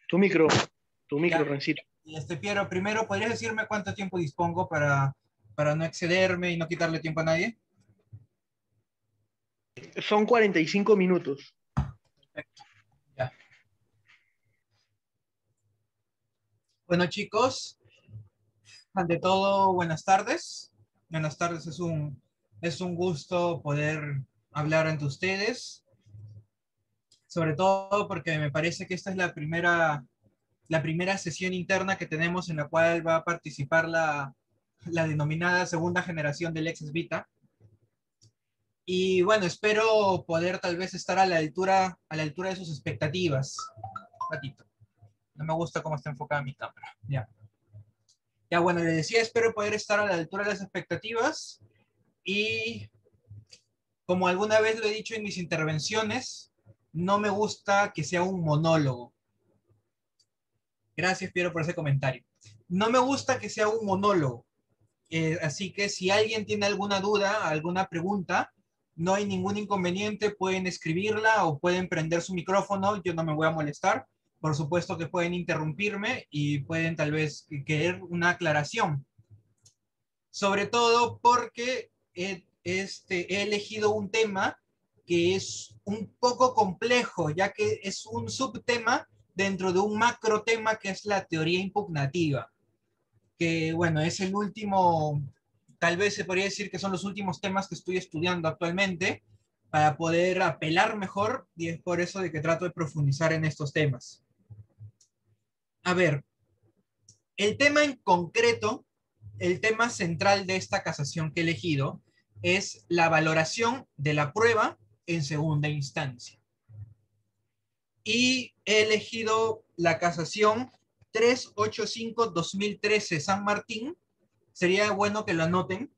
Tu micro, tu micro, Ya, Rencito. Piero, primero, ¿podrías decirme cuánto tiempo dispongo para no excederme y no quitarle tiempo a nadie? Son 45 minutos. Perfecto. Ya. Bueno, chicos, ante todo, buenas tardes. Buenas tardes, es un gusto poder hablar ante ustedes, sobre todo porque me parece que esta es la primera sesión interna que tenemos en la cual va a participar la denominada segunda generación del Lexus Vita. Y bueno, espero poder tal vez estar a la altura de sus expectativas. Un ratito. No me gusta cómo está enfocada mi cámara. Ya. Ya, bueno, le decía, espero poder estar a la altura de las expectativas. Y como alguna vez lo he dicho en mis intervenciones, no me gusta que sea un monólogo. Gracias, Piero, por ese comentario. No me gusta que sea un monólogo. Así que si alguien tiene alguna duda, alguna pregunta, no hay ningún inconveniente, pueden escribirla o pueden prender su micrófono, yo no me voy a molestar. Por supuesto que pueden interrumpirme y pueden tal vez querer una aclaración. Sobre todo porque he elegido un tema que es un poco complejo, ya que es un subtema dentro de un macro tema que es la teoría impugnativa, que bueno, es el último, tal vez se podría decir que son los últimos temas que estoy estudiando actualmente para poder apelar mejor, y es por eso de que trato de profundizar en estos temas. A ver, el tema en concreto, el tema central de esta casación que he elegido es la valoración de la prueba en segunda instancia. Y he elegido la casación 385-2013 San Martín. Sería bueno que lo anoten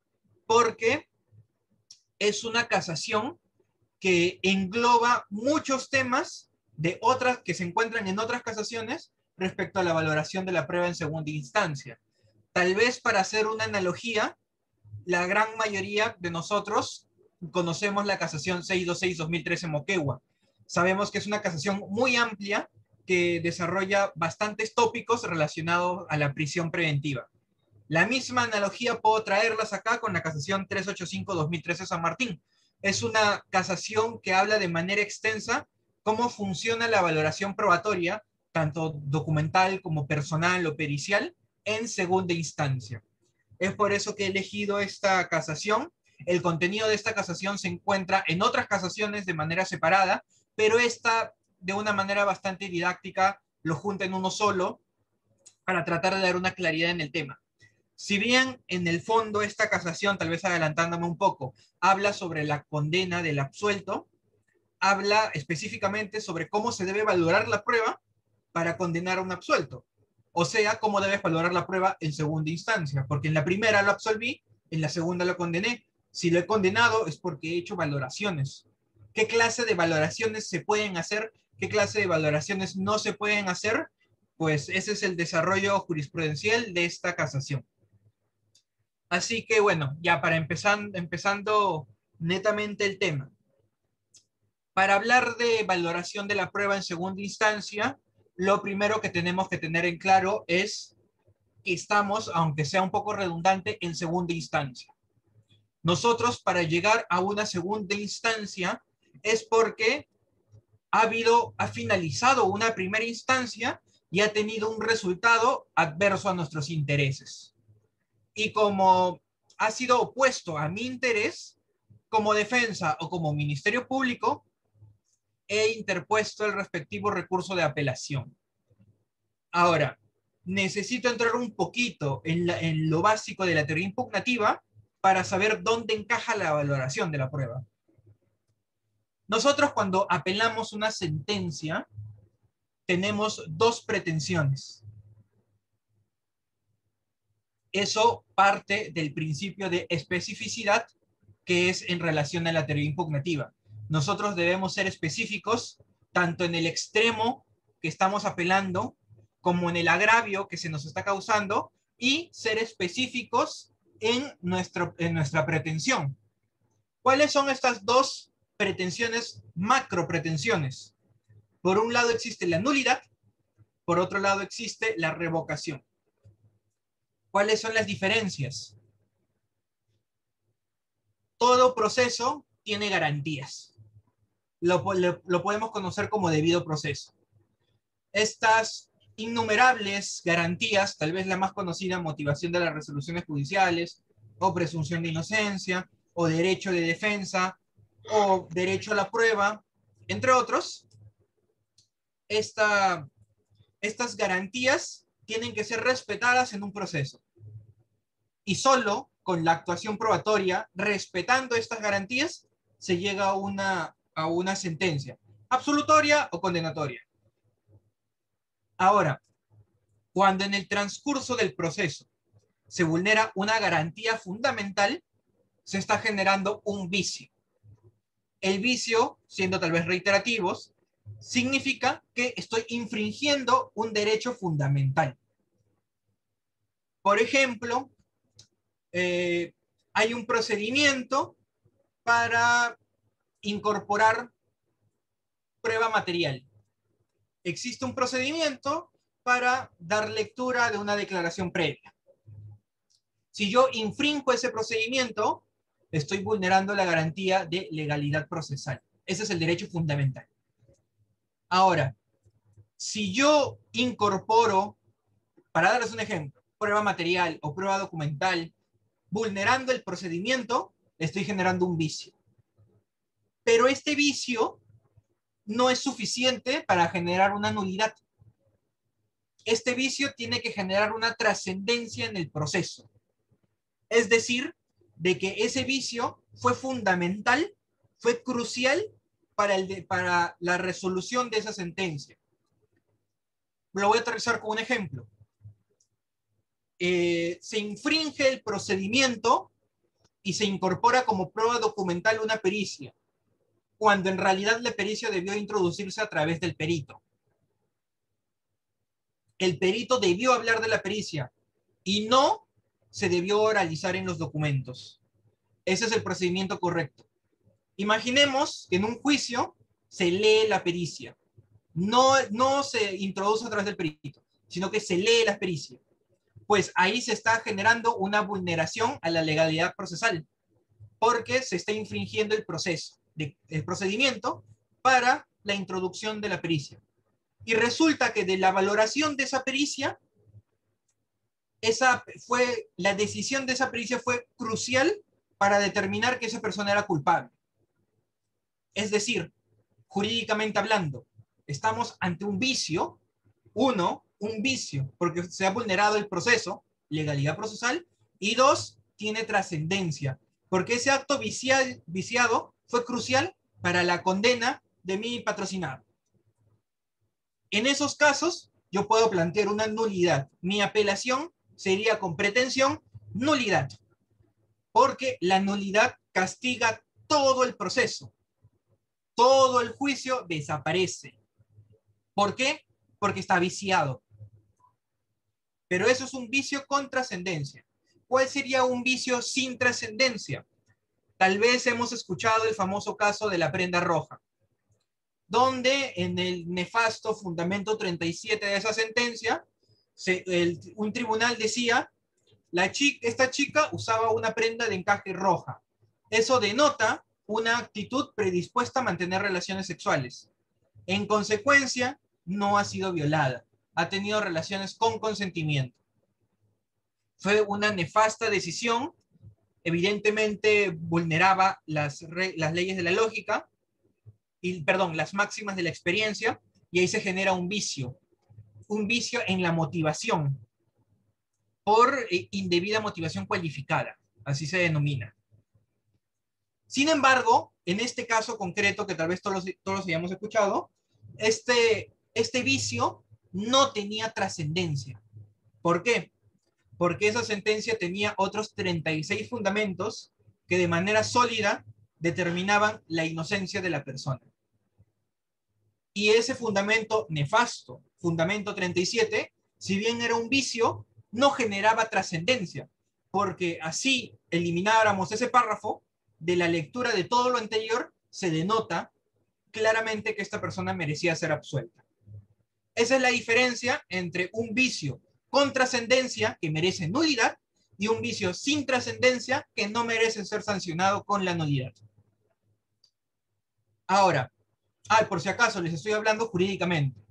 porque es una casación que engloba muchos temas de otras que se encuentran en otras casaciones respecto a la valoración de la prueba en segunda instancia. Tal vez para hacer una analogía, la gran mayoría de nosotros conocemos la casación 626-2013 Moquegua. Sabemos que es una casación muy amplia que desarrolla bastantes tópicos relacionados a la prisión preventiva. La misma analogía puedo traerlas acá con la casación 385-2013 San Martín. Es una casación que habla de manera extensa cómo funciona la valoración probatoria, tanto documental como personal o pericial, en segunda instancia. Es por eso que he elegido esta casación. El contenido de esta casación se encuentra en otras casaciones de manera separada, pero esta, de una manera bastante didáctica, lo junta en uno solo para tratar de dar una claridad en el tema. Si bien en el fondo esta casación, tal vez adelantándome un poco, habla sobre la condena del absuelto, habla específicamente sobre cómo se debe valorar la prueba para condenar a un absuelto. O sea, cómo debes valorar la prueba en segunda instancia, porque en la primera lo absolví, en la segunda lo condené. Si lo he condenado es porque he hecho valoraciones. ¿Qué clase de valoraciones se pueden hacer? ¿Qué clase de valoraciones no se pueden hacer? Pues ese es el desarrollo jurisprudencial de esta casación. Así que bueno, ya para empezando netamente el tema. Para hablar de valoración de la prueba en segunda instancia, lo primero que tenemos que tener en claro es que estamos, aunque sea un poco redundante, en segunda instancia. Nosotros, para llegar a una segunda instancia, es porque ha finalizado una primera instancia y ha tenido un resultado adverso a nuestros intereses. Y como ha sido opuesto a mi interés, como defensa o como ministerio público, he interpuesto el respectivo recurso de apelación. Ahora, necesito entrar un poquito en lo básico de la teoría impugnativa para saber dónde encaja la valoración de la prueba. Nosotros cuando apelamos una sentencia, tenemos dos pretensiones. Eso parte del principio de especificidad que es en relación a la teoría impugnativa. Nosotros debemos ser específicos tanto en el extremo que estamos apelando como en el agravio que se nos está causando y ser específicos en nuestra pretensión. ¿Cuáles son estas dos pretensiones, macro pretensiones? Por un lado existe la nulidad, por otro lado existe la revocación. ¿Cuáles son las diferencias? Todo proceso tiene garantías. Lo podemos conocer como debido proceso. Estas innumerables garantías, tal vez la más conocida, motivación de las resoluciones judiciales, o presunción de inocencia, o derecho de defensa, o derecho a la prueba, entre otros, estas garantías tienen que ser respetadas en un proceso. Y solo con la actuación probatoria, respetando estas garantías, se llega a una sentencia, absolutoria o condenatoria. Ahora, cuando en el transcurso del proceso se vulnera una garantía fundamental, se está generando un vicio. El vicio, siendo tal vez reiterativos, significa que estoy infringiendo un derecho fundamental. Por ejemplo, hay un procedimiento para incorporar prueba material. Existe un procedimiento para dar lectura de una declaración previa. Si yo infringo ese procedimiento, estoy vulnerando la garantía de legalidad procesal. Ese es el derecho fundamental. Ahora, si yo incorporo, para darles un ejemplo, prueba material o prueba documental, vulnerando el procedimiento, estoy generando un vicio. Pero este vicio no es suficiente para generar una nulidad. Este vicio tiene que generar una trascendencia en el proceso. Es decir, de que ese vicio fue fundamental, fue crucial para la resolución de esa sentencia. Lo voy a aterrizar con un ejemplo. Se infringe el procedimiento y se incorpora como prueba documental una pericia, cuando en realidad la pericia debió introducirse a través del perito. El perito debió hablar de la pericia y no se debió oralizar en los documentos. Ese es el procedimiento correcto. Imaginemos que en un juicio se lee la pericia. No se introduce a través del perito, sino que se lee la pericia. Pues ahí se está generando una vulneración a la legalidad procesal, porque se está infringiendo el procedimiento para la introducción de la pericia. Y resulta que de la valoración de esa pericia, la decisión de esa pericia fue crucial para determinar que esa persona era culpable. Es decir, jurídicamente hablando, estamos ante un vicio, un vicio, porque se ha vulnerado el proceso, legalidad procesal, y dos, tiene trascendencia, porque ese acto viciado fue crucial para la condena de mi patrocinado. En esos casos, yo puedo plantear una nulidad. Mi apelación sería con pretensión nulidad, porque la nulidad castiga todo el proceso. Todo el juicio desaparece. ¿Por qué? Porque está viciado. Pero eso es un vicio con trascendencia. ¿Cuál sería un vicio sin trascendencia? Tal vez hemos escuchado el famoso caso de la prenda roja, donde en el nefasto fundamento 37 de esa sentencia, un tribunal decía, esta chica usaba una prenda de encaje roja. Eso denota una actitud predispuesta a mantener relaciones sexuales. En consecuencia, no ha sido violada. Ha tenido relaciones con consentimiento. Fue una nefasta decisión. Evidentemente vulneraba las leyes de la lógica, las máximas de la experiencia, y ahí se genera un vicio en la motivación, por indebida motivación cualificada, así se denomina. Sin embargo, en este caso concreto, que tal vez todos hayamos escuchado, este vicio no tenía trascendencia. ¿Por qué? Porque esa sentencia tenía otros 36 fundamentos que de manera sólida determinaban la inocencia de la persona. Y ese fundamento nefasto, fundamento 37, si bien era un vicio, no generaba trascendencia, porque así elimináramos ese párrafo, de la lectura de todo lo anterior, se denota claramente que esta persona merecía ser absuelta. Esa es la diferencia entre un vicio con trascendencia que merece nulidad y un vicio sin trascendencia que no merece ser sancionado con la nulidad. Ahora, por si acaso les estoy hablando jurídicamente,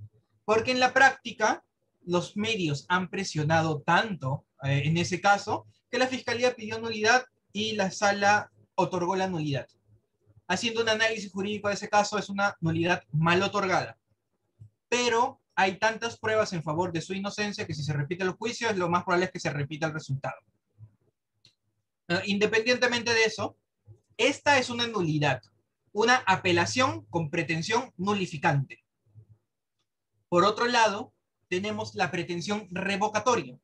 porque en la práctica los medios han presionado tanto en ese caso que la fiscalía pidió nulidad y la sala otorgó la nulidad. Haciendo un análisis jurídico de ese caso, es una nulidad mal otorgada. Pero hay tantas pruebas en favor de su inocencia que si se repite el juicio, lo más probable es que se repita el resultado. Independientemente de eso, esta es una nulidad, una apelación con pretensión nulificante. Por otro lado, tenemos la pretensión revocatoria.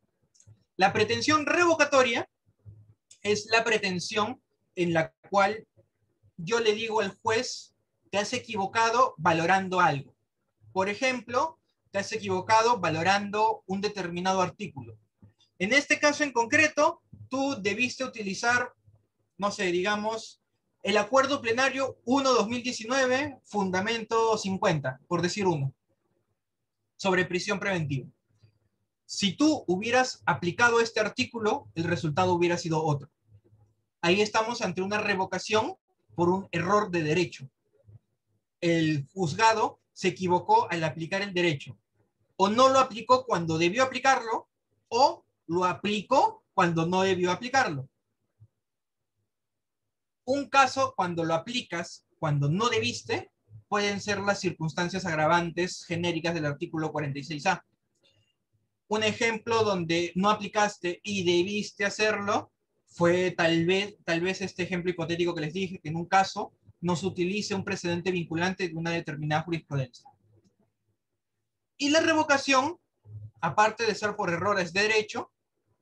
La pretensión revocatoria es la pretensión en la cual yo le digo al juez, te has equivocado valorando algo. Por ejemplo, te has equivocado valorando un determinado artículo. En este caso en concreto, tú debiste utilizar, no sé, digamos, el acuerdo plenario 1/2019, fundamento 50, por decir uno, sobre prisión preventiva. Si tú hubieras aplicado este artículo, el resultado hubiera sido otro. Ahí estamos ante una revocación por un error de derecho. El juzgado se equivocó al aplicar el derecho. O no lo aplicó cuando debió aplicarlo, o lo aplicó cuando no debió aplicarlo. Un caso cuando lo aplicas, cuando no debiste, pueden ser las circunstancias agravantes genéricas del artículo 46A. Un ejemplo donde no aplicaste y debiste hacerlo fue tal vez este ejemplo hipotético que les dije, que en un caso no se utilice un precedente vinculante de una determinada jurisprudencia. Y la revocación, aparte de ser por errores de derecho,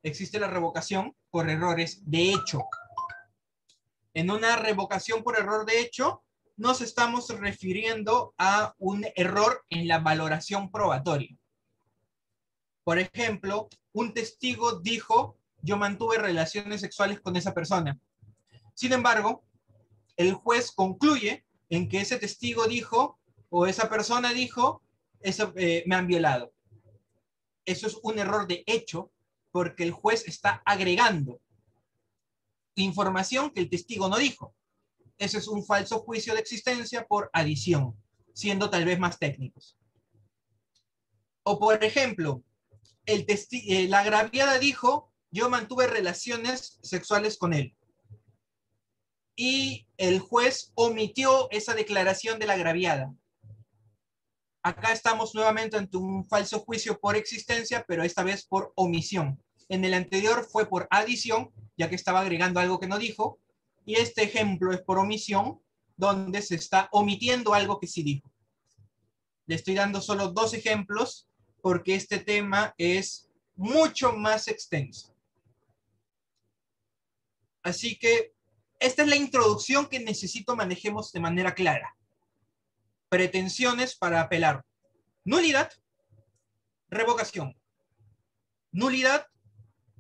existe la revocación por errores de hecho. En una revocación por error de hecho, nos estamos refiriendo a un error en la valoración probatoria. Por ejemplo, un testigo dijo, yo mantuve relaciones sexuales con esa persona. Sin embargo, el juez concluye en que ese testigo dijo, o esa persona dijo, me han violado. Eso es un error de hecho, porque el juez está agregando información que el testigo no dijo. Ese es un falso juicio de existencia por adición, siendo tal vez más técnicos. O por ejemplo, la agraviada dijo, yo mantuve relaciones sexuales con él. Y el juez omitió esa declaración de la agraviada. Acá estamos nuevamente ante un falso juicio por existencia, pero esta vez por omisión. En el anterior fue por adición, ya que estaba agregando algo que no dijo, y este ejemplo es por omisión, donde se está omitiendo algo que sí dijo. Le estoy dando solo 2 ejemplos, porque este tema es mucho más extenso. Así que esta es la introducción que necesito manejemos de manera clara. Pretensiones para apelar. Nulidad, revocación. Nulidad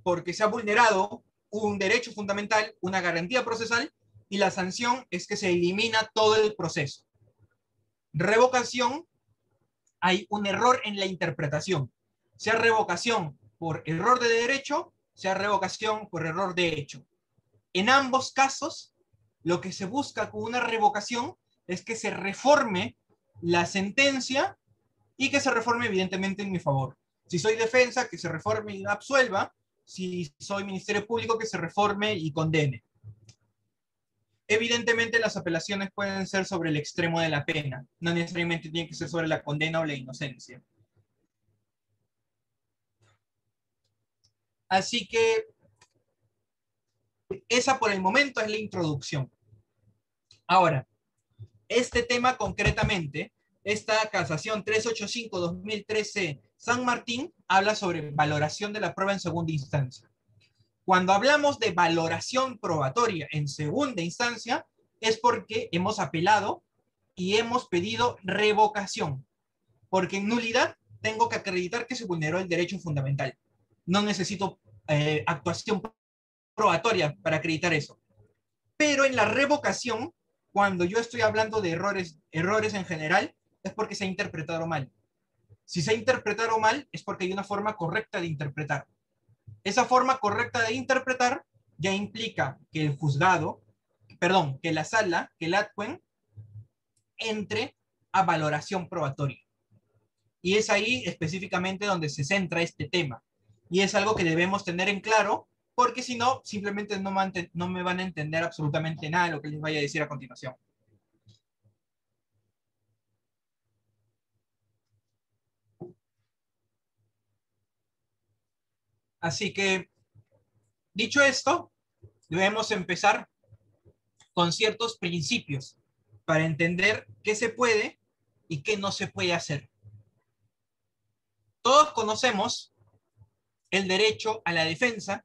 porque se ha vulnerado un derecho fundamental, una garantía procesal, y la sanción es que se elimina todo el proceso. Revocación, hay un error en la interpretación, sea revocación por error de derecho, sea revocación por error de hecho. En ambos casos, lo que se busca con una revocación es que se reforme la sentencia y que se reforme evidentemente en mi favor. Si soy defensa, que se reforme y absuelva. Si soy Ministerio Público, que se reforme y condene. Evidentemente las apelaciones pueden ser sobre el extremo de la pena, no necesariamente tiene que ser sobre la condena o la inocencia. Así que esa por el momento es la introducción. Ahora, este tema concretamente, esta casación 385-2013 San Martín, habla sobre valoración de la prueba en segunda instancia. Cuando hablamos de valoración probatoria en segunda instancia, es porque hemos apelado y hemos pedido revocación. Porque en nulidad tengo que acreditar que se vulneró el derecho fundamental. No necesito actuación probatoria para acreditar eso. Pero en la revocación, cuando yo estoy hablando de errores en general, es porque se ha interpretado mal. Si se interpretaron mal, es porque hay una forma correcta de interpretar. Esa forma correcta de interpretar ya implica que el juzgado, perdón, que la sala, que el adquen, entre a valoración probatoria. Y es ahí específicamente donde se centra este tema. Y es algo que debemos tener en claro, porque si no, simplemente no me van a entender absolutamente nada de lo que les vaya a decir a continuación. Así que, dicho esto, debemos empezar con ciertos principios para entender qué se puede y qué no se puede hacer. Todos conocemos el derecho a la defensa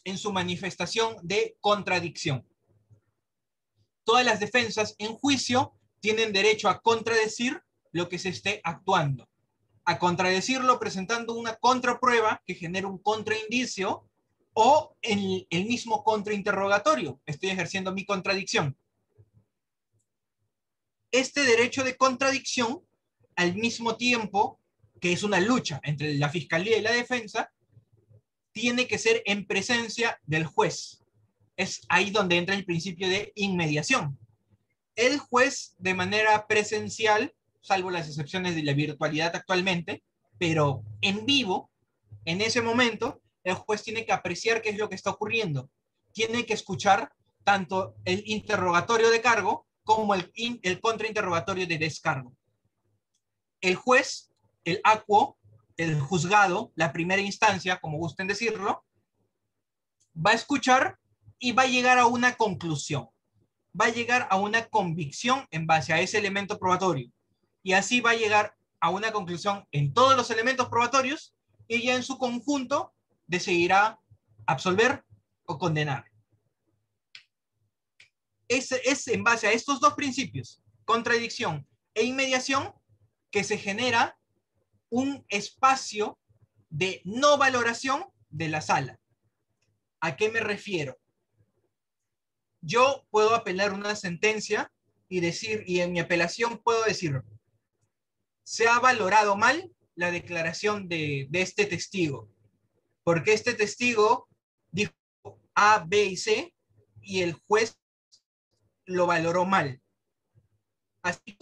en su manifestación de contradicción. Todas las defensas en juicio tienen derecho a contradecir lo que se esté actuando, a contradecirlo presentando una contraprueba que genere un contraindicio o en el mismo contrainterrogatorio. Estoy ejerciendo mi contradicción. Este derecho de contradicción, al mismo tiempo que es una lucha entre la fiscalía y la defensa, tiene que ser en presencia del juez. Es ahí donde entra el principio de inmediación. El juez, de manera presencial, salvo las excepciones de la virtualidad actualmente, pero en vivo, en ese momento, el juez tiene que apreciar qué es lo que está ocurriendo. Tiene que escuchar tanto el interrogatorio de cargo como el contrainterrogatorio de descargo. El juez, el acuo, el juzgado, la primera instancia, como gusten decirlo, va a escuchar y va a llegar a una conclusión. Va a llegar a una convicción en base a ese elemento probatorio. Y así va a llegar a una conclusión en todos los elementos probatorios y ya en su conjunto decidirá absolver o condenar. Es en base a estos dos principios, contradicción e inmediación, que se genera un espacio de no valoración de la sala. ¿A qué me refiero? Yo puedo apelar una sentencia y decir, y en mi apelación puedo decir, se ha valorado mal la declaración de este testigo, porque este testigo dijo A, B y C y el juez lo valoró mal. Así,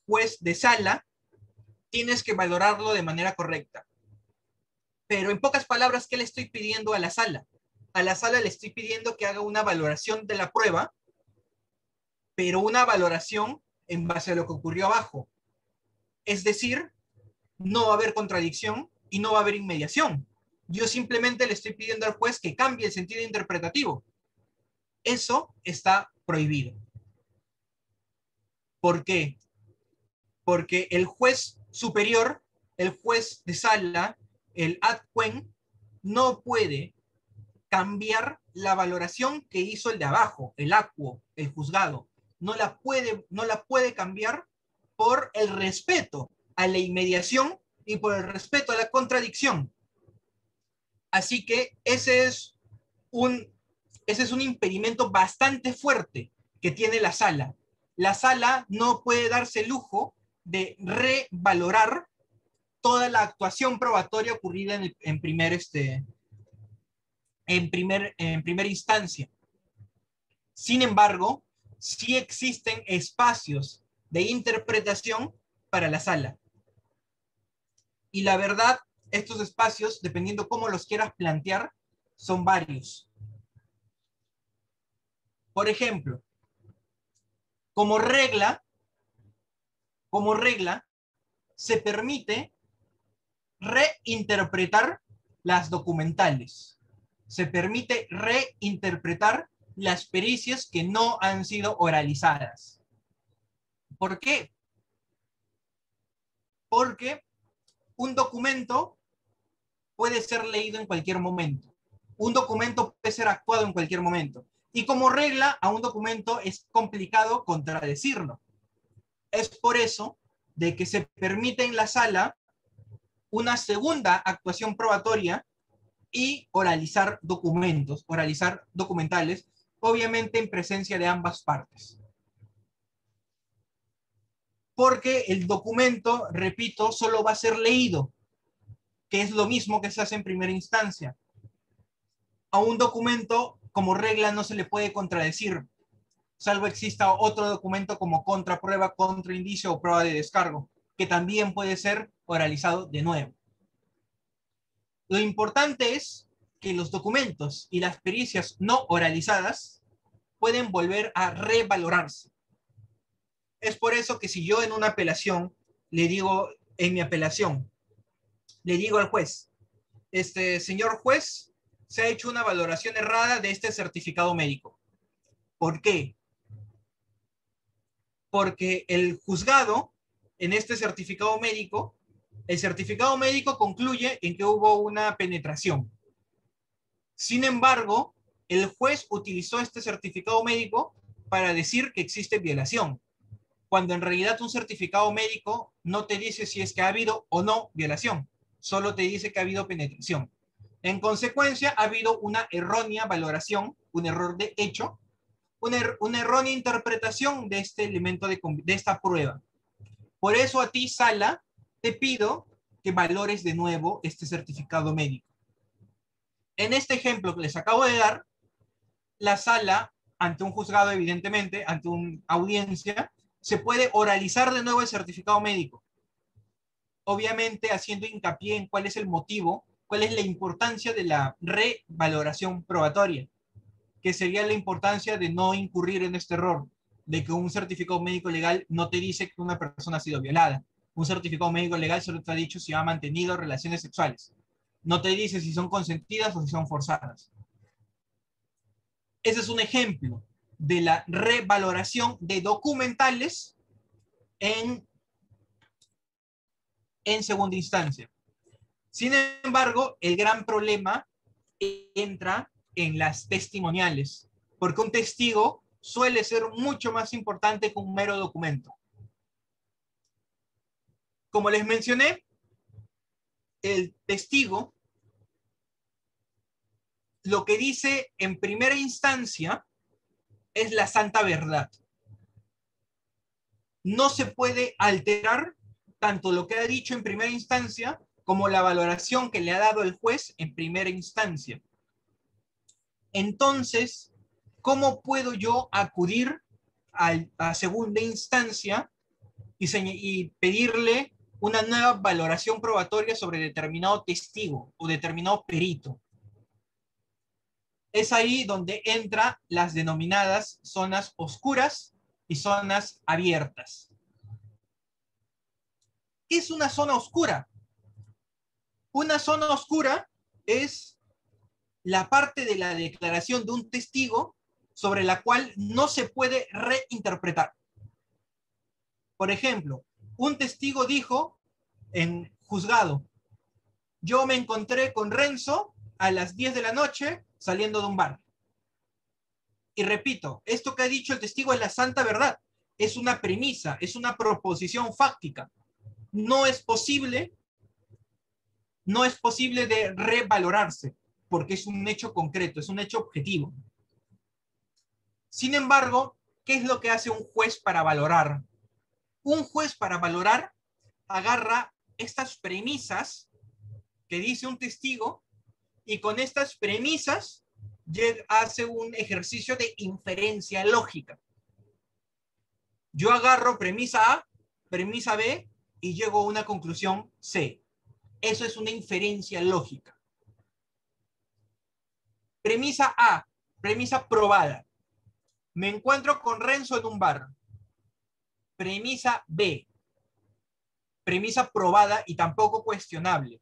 juez de sala, tienes que valorarlo de manera correcta. Pero en pocas palabras, ¿qué le estoy pidiendo a la sala? A la sala le estoy pidiendo que haga una valoración de la prueba, pero una valoración en base a lo que ocurrió abajo. Es decir, no va a haber contradicción y no va a haber inmediación. Yo simplemente le estoy pidiendo al juez que cambie el sentido interpretativo. Eso está prohibido. ¿Por qué? Porque el juez superior, el juez de sala, el adquen, no puede cambiar la valoración que hizo el de abajo, el acuo, el juzgado. No la puede cambiar por el respeto a la inmediación y por el respeto a la contradicción. Así que ese es un impedimento bastante fuerte que tiene la sala. La sala no puede darse el lujo de revalorar toda la actuación probatoria ocurrida en primera instancia. Sin embargo, sí existen espacios de interpretación para la sala. Y la verdad, estos espacios, dependiendo cómo los quieras plantear, son varios. Por ejemplo, como regla, se permite reinterpretar las documentales. Se permite reinterpretar las pericias que no han sido oralizadas. ¿Por qué? Porque un documento puede ser leído en cualquier momento. Un documento puede ser actuado en cualquier momento. Y como regla, a un documento es complicado contradecirlo. Es por eso de que se permite en la sala una segunda actuación probatoria y oralizar documentos, oralizar documentales, obviamente en presencia de ambas partes. porque el documento, repito, solo va a ser leído, que es lo mismo que se hace en primera instancia. A un documento, como regla, no se le puede contradecir, salvo exista otro documento como contraprueba, contraindicio o prueba de descargo, que también puede ser oralizado de nuevo. Lo importante es que los documentos y las pericias no oralizadas pueden volver a revalorarse. Es por eso que si yo en una apelación le digo, en mi apelación, le digo al juez, señor juez, se ha hecho una valoración errada de este certificado médico. ¿Por qué? Porque el juzgado, en este certificado médico, el certificado médico concluye en que hubo una penetración. Sin embargo, el juez utilizó este certificado médico para decir que existe violación, cuando en realidad un certificado médico no te dice si es que ha habido o no violación, solo te dice que ha habido penetración. En consecuencia, ha habido una errónea valoración, un error de hecho, una errónea interpretación de este elemento de esta prueba. Por eso a ti, Sala, te pido que valores de nuevo este certificado médico. En este ejemplo que les acabo de dar, la Sala, ante un juzgado evidentemente, ante una audiencia, se puede oralizar de nuevo el certificado médico. Obviamente haciendo hincapié en cuál es el motivo, cuál es la importancia de la revaloración probatoria, que sería la importancia de no incurrir en este error, de que un certificado médico legal no te dice que una persona ha sido violada. Un certificado médico legal solo te ha dicho si ha mantenido relaciones sexuales. No te dice si son consentidas o si son forzadas. Ese es un ejemplo de la revaloración de documentales en segunda instancia. Sin embargo, el gran problema entra en las testimoniales, porque un testigo suele ser mucho más importante que un mero documento. Como les mencioné, el testigo lo que dice en primera instancia es la santa verdad. No se puede alterar tanto lo que ha dicho en primera instancia como la valoración que le ha dado el juez en primera instancia. Entonces, ¿cómo puedo yo acudir a segunda instancia y pedirle una nueva valoración probatoria sobre determinado testigo o determinado perito? Es ahí donde entran las denominadas zonas oscuras y zonas abiertas. ¿Qué es una zona oscura? Una zona oscura es la parte de la declaración de un testigo sobre la cual no se puede reinterpretar. Por ejemplo, un testigo dijo en juzgado, yo me encontré con Renzo a las 10 de la noche saliendo de un bar. Y repito, esto que ha dicho el testigo es la santa verdad. Es una premisa, es una proposición fáctica. No es posible de revalorarse, porque es un hecho concreto, es un hecho objetivo. Sin embargo, ¿qué es lo que hace un juez para valorar? Un juez para valorar agarra estas premisas que dice un testigo y con estas premisas hace un ejercicio de inferencia lógica. Yo agarro premisa A, premisa B y llego a una conclusión C. Eso es una inferencia lógica. Premisa A, premisa probada. Me encuentro con Renzo en un bar. Premisa B, premisa probada y tampoco cuestionable.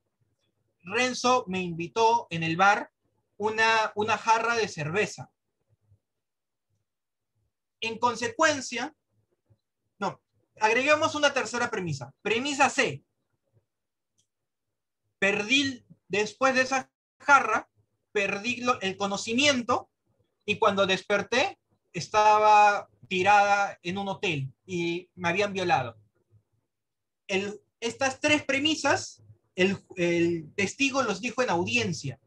Renzo me invitó en el bar una jarra de cerveza. En consecuencia, no, agreguemos una tercera premisa. Premisa C. Después de esa jarra, perdí el conocimiento y cuando desperté estaba tirada en un hotel y me habían violado. Estas tres premisas, el testigo los dijo en audiencia.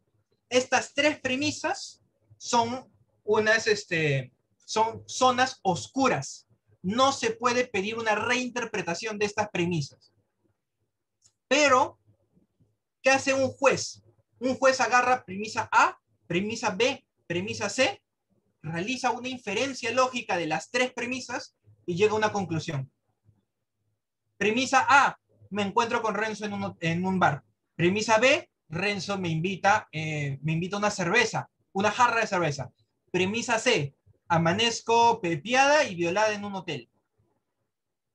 Estas tres premisas son son zonas oscuras, no se puede pedir una reinterpretación de estas premisas. Pero, ¿qué hace un juez? Un juez agarra premisa A, premisa B, premisa C, realiza una inferencia lógica de las tres premisas y llega a una conclusión. Premisa A, me encuentro con Renzo en un bar. Premisa B, Renzo me invita a una cerveza, una jarra de cerveza. Premisa C, amanezco pepiada y violada en un hotel.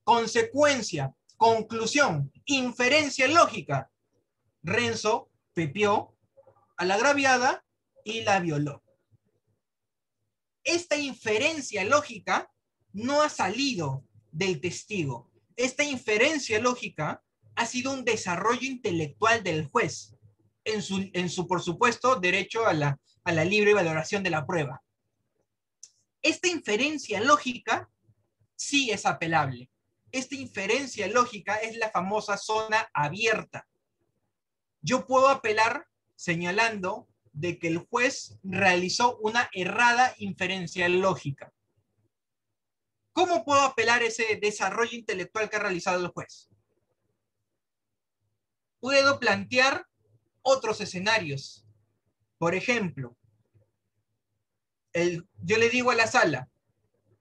Consecuencia, conclusión, inferencia lógica. Renzo pepió a la agraviada y la violó. Esta inferencia lógica no ha salido del testigo. Esta inferencia lógica ha sido un desarrollo intelectual del juez en su por supuesto, derecho a la libre valoración de la prueba. Esta inferencia lógica sí es apelable. Esta inferencia lógica es la famosa zona abierta. Yo puedo apelar señalando de que el juez realizó una errada inferencia lógica. ¿Cómo puedo apelar ese desarrollo intelectual que ha realizado el juez? Puedo plantear otros escenarios. Por ejemplo, yo le digo a la sala,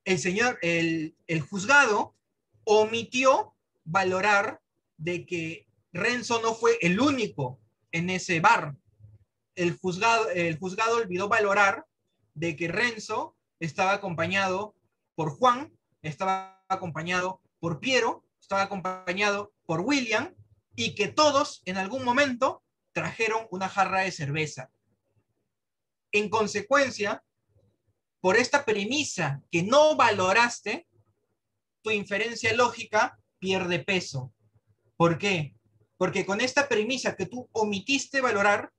el juzgado omitió valorar de que Renzo no fue el único en ese bar. El juzgado olvidó valorar de que Renzo estaba acompañado por Juan, estaba acompañado por Piero, estaba acompañado por William, y que todos en algún momento trajeron una jarra de cerveza. En consecuencia, por esta premisa que no valoraste, tu inferencia lógica pierde peso. ¿Por qué? Porque con esta premisa que tú omitiste valorar,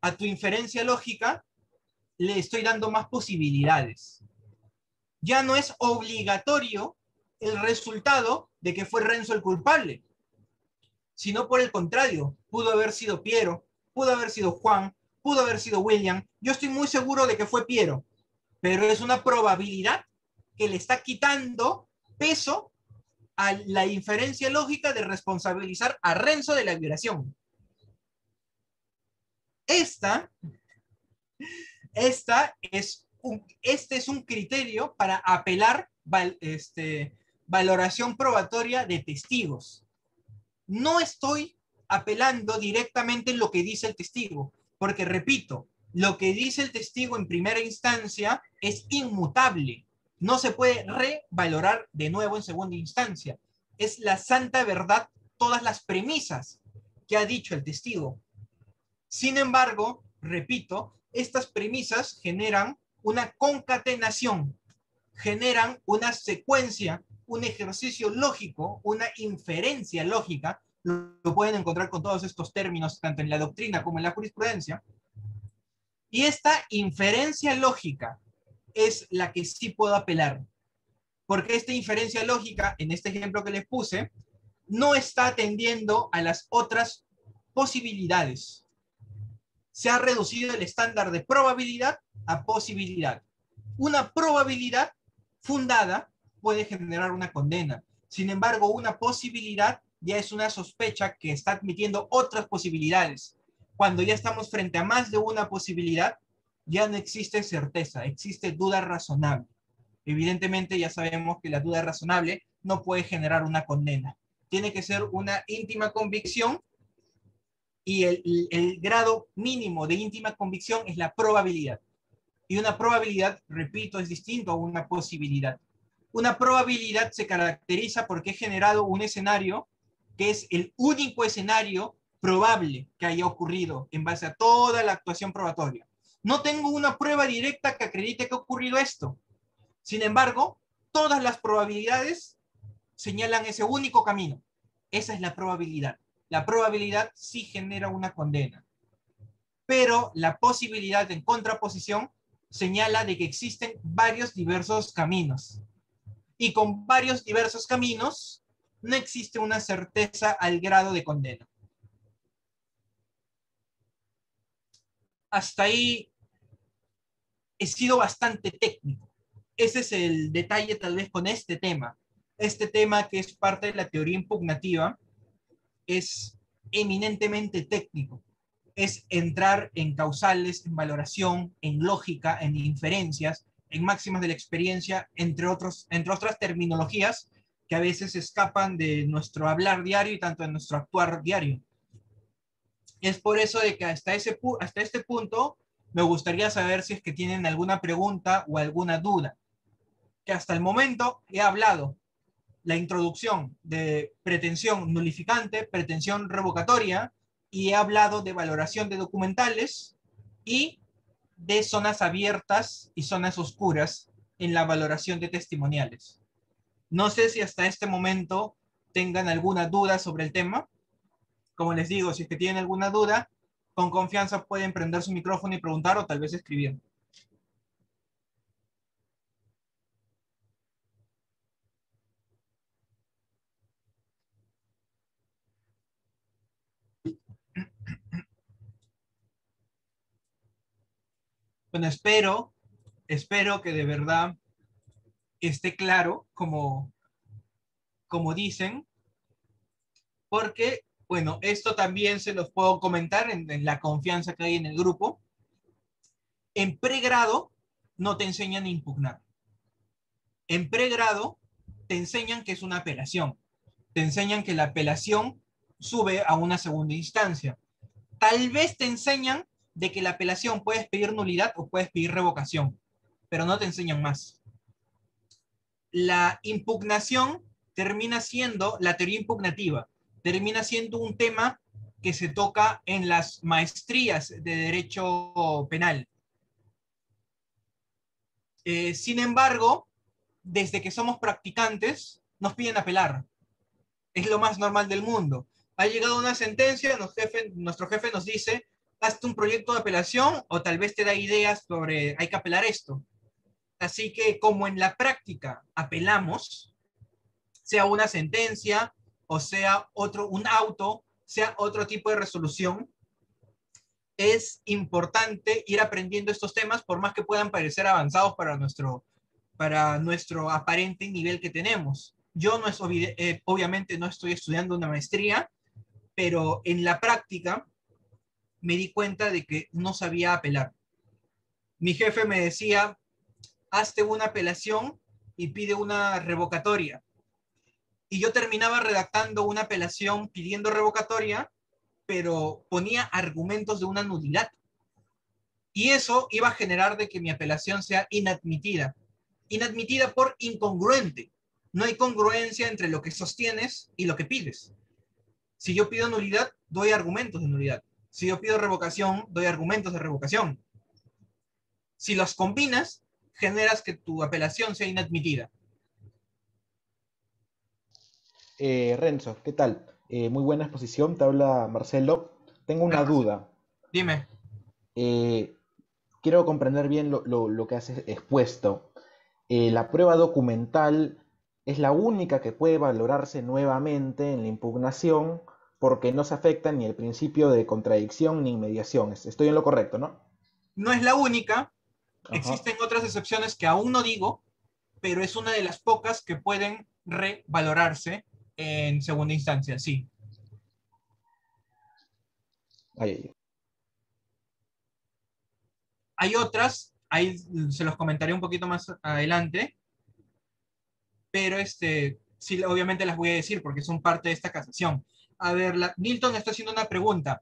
a tu inferencia lógica le estoy dando más posibilidades. Ya no es obligatorio el resultado de que fue Renzo el culpable, sino por el contrario, pudo haber sido Piero, pudo haber sido Juan, pudo haber sido William. Yo estoy muy seguro de que fue Piero, pero es una probabilidad que le está quitando peso a la inferencia lógica de responsabilizar a Renzo de la violación. Este es un criterio para apelar valoración probatoria de testigos. No estoy apelando directamente en lo que dice el testigo, porque repito, lo que dice el testigo en primera instancia es inmutable. No se puede revalorar de nuevo en segunda instancia. Es la santa verdad, todas las premisas que ha dicho el testigo. Sin embargo, repito, estas premisas generan una concatenación, generan una secuencia, un ejercicio lógico, una inferencia lógica. Lo pueden encontrar con todos estos términos, tanto en la doctrina como en la jurisprudencia. Y esta inferencia lógica es la que sí puedo apelar. Porque esta inferencia lógica, en este ejemplo que les puse, no está atendiendo a las otras posibilidades. Se ha reducido el estándar de probabilidad a posibilidad. Una probabilidad fundada puede generar una condena. Sin embargo, una posibilidad ya es una sospecha que está admitiendo otras posibilidades. Cuando ya estamos frente a más de una posibilidad, ya no existe certeza, existe duda razonable. Evidentemente, ya sabemos que la duda razonable no puede generar una condena. Tiene que ser una íntima convicción, y el grado mínimo de íntima convicción es la probabilidad. Y una probabilidad, repito, es distinto a una posibilidad. Una probabilidad se caracteriza porque he generado un escenario que es el único escenario probable que haya ocurrido en base a toda la actuación probatoria. No tengo una prueba directa que acredite que ha ocurrido esto. Sin embargo, todas las probabilidades señalan ese único camino. Esa es la probabilidad. La probabilidad sí genera una condena. Pero la posibilidad en contraposición señala de que existen varios diversos caminos. Y con varios diversos caminos no existe una certeza al grado de condena. Hasta ahí he sido bastante técnico. ese es el detalle tal vez con este tema. Este tema que es parte de la teoría impugnativa es eminentemente técnico. Es entrar en causales, en valoración, en lógica, en inferencias, en máximas de la experiencia, entre otras terminologías que a veces escapan de nuestro hablar diario y tanto de nuestro actuar diario. Es por eso de que hasta este punto me gustaría saber si es que tienen alguna pregunta o alguna duda. Que hasta el momento he hablado la introducción de pretensión nulificante, pretensión revocatoria, y he hablado de valoración de documentales y de zonas abiertas y zonas oscuras en la valoración de testimoniales. No sé si hasta este momento tengan alguna duda sobre el tema. Como les digo, si es que tienen alguna duda, con confianza pueden prender su micrófono y preguntar o tal vez escribir. Bueno, espero que de verdad esté claro como dicen, porque, bueno, esto también se los puedo comentar en la confianza que hay en el grupo. En pregrado no te enseñan a impugnar. En pregrado te enseñan que es una apelación. Te enseñan que la apelación sube a una segunda instancia. Tal vez te enseñan de que la apelación puedes pedir nulidad o puedes pedir revocación, pero no te enseñan más. La impugnación termina siendo, la teoría impugnativa, termina siendo un tema que se toca en las maestrías de derecho penal. Sin embargo, desde que somos practicantes, nos piden apelar. Es lo más normal del mundo. Ha llegado una sentencia, nuestro jefe nos dice, hazte un proyecto de apelación o tal vez te da ideas sobre, hay que apelar esto. Así que como en la práctica apelamos, sea una sentencia o sea un auto, sea otro tipo de resolución, es importante ir aprendiendo estos temas por más que puedan parecer avanzados para nuestro aparente nivel que tenemos. Yo no es, obviamente no estoy estudiando una maestría, pero en la práctica me di cuenta de que no sabía apelar. Mi jefe me decía, hazte una apelación y pide una revocatoria. Y yo terminaba redactando una apelación pidiendo revocatoria, pero ponía argumentos de una nulidad. Y eso iba a generar de que mi apelación sea inadmitida. Inadmitida por incongruente. No hay congruencia entre lo que sostienes y lo que pides. Si yo pido nulidad, doy argumentos de nulidad. Si yo pido revocación, doy argumentos de revocación. Si los combinas, generas que tu apelación sea inadmitida. Renzo, ¿qué tal? Muy buena exposición, te habla Marcelo. Tengo una duda. Dime. Quiero comprender bien lo que has expuesto. La prueba documental es la única que puede valorarse nuevamente en la impugnación porque no se afecta ni el principio de contradicción ni inmediación. Estoy en lo correcto, ¿no? No es la única. Ajá. Existen otras excepciones que aún no digo, pero es una de las pocas que pueden revalorarse en segunda instancia, sí. Ay, ay, ay. Hay otras, ahí se los comentaré un poquito más adelante, pero sí, obviamente las voy a decir porque son parte de esta casación. A ver, Nilton está haciendo una pregunta.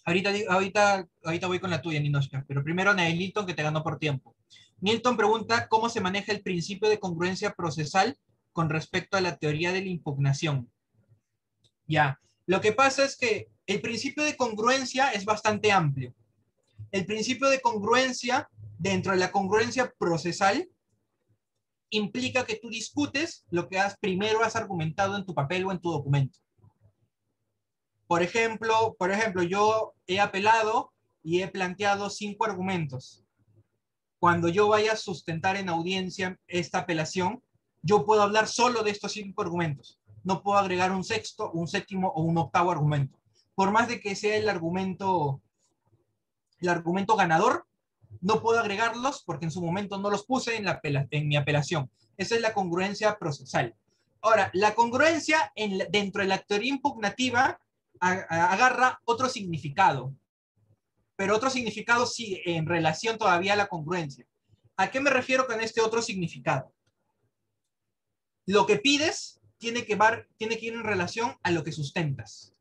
Ahorita voy con la tuya, Ninochka, pero primero Nilton, que te ganó por tiempo. Nilton pregunta cómo se maneja el principio de congruencia procesal con respecto a la teoría de la impugnación. Ya, lo que pasa es que el principio de congruencia es bastante amplio. El principio de congruencia, dentro de la congruencia procesal, implica que tú discutes lo que primero has argumentado en tu papel o en tu documento. Por ejemplo, yo he apelado y he planteado 5 argumentos. Cuando yo vaya a sustentar en audiencia esta apelación, yo puedo hablar solo de estos 5 argumentos. No puedo agregar un sexto, un séptimo o un octavo argumento. Por más de que sea el argumento ganador, No puedo agregarlos porque en su momento no los puse en mi apelación. Esa es la congruencia procesal. Ahora, la congruencia dentro de la teoría impugnativa agarra otro significado, pero otro significado sí en relación todavía a la congruencia. ¿A qué me refiero con este otro significado? Lo que pides tiene que ir en relación a lo que sustentas.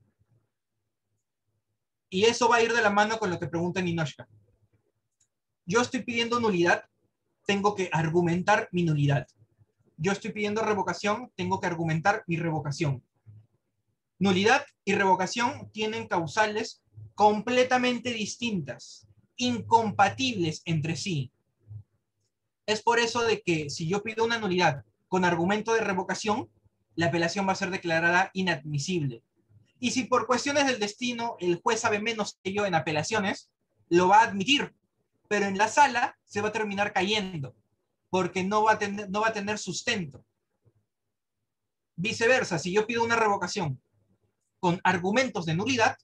Y eso va a ir de la mano con lo que pregunta Ninochka. Yo estoy pidiendo nulidad, tengo que argumentar mi nulidad. Yo estoy pidiendo revocación, tengo que argumentar mi revocación. Nulidad y revocación tienen causales completamente distintas, incompatibles entre sí. Es por eso de que si yo pido una nulidad con argumento de revocación, la apelación va a ser declarada inadmisible. Y si por cuestiones del destino el juez sabe menos que yo en apelaciones, lo va a admitir, pero en la sala se va a terminar cayendo, porque no va a tener sustento. Viceversa, si yo pido una revocación con argumentos de nulidad,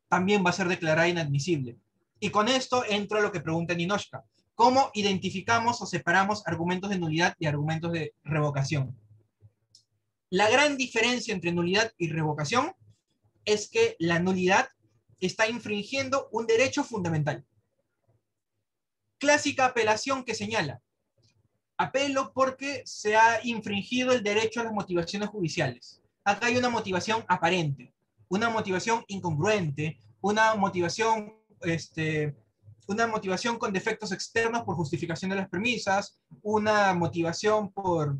también va a ser declarada inadmisible. Y con esto entro a lo que pregunta Ninochka. ¿Cómo identificamos o separamos argumentos de nulidad y argumentos de revocación? La gran diferencia entre nulidad y revocación es que la nulidad está infringiendo un derecho fundamental. Clásica apelación que señala: apelo porque se ha infringido el derecho a las motivaciones judiciales. Acá hay una motivación aparente, una motivación incongruente, una motivación con defectos externos por justificación de las premisas, una motivación por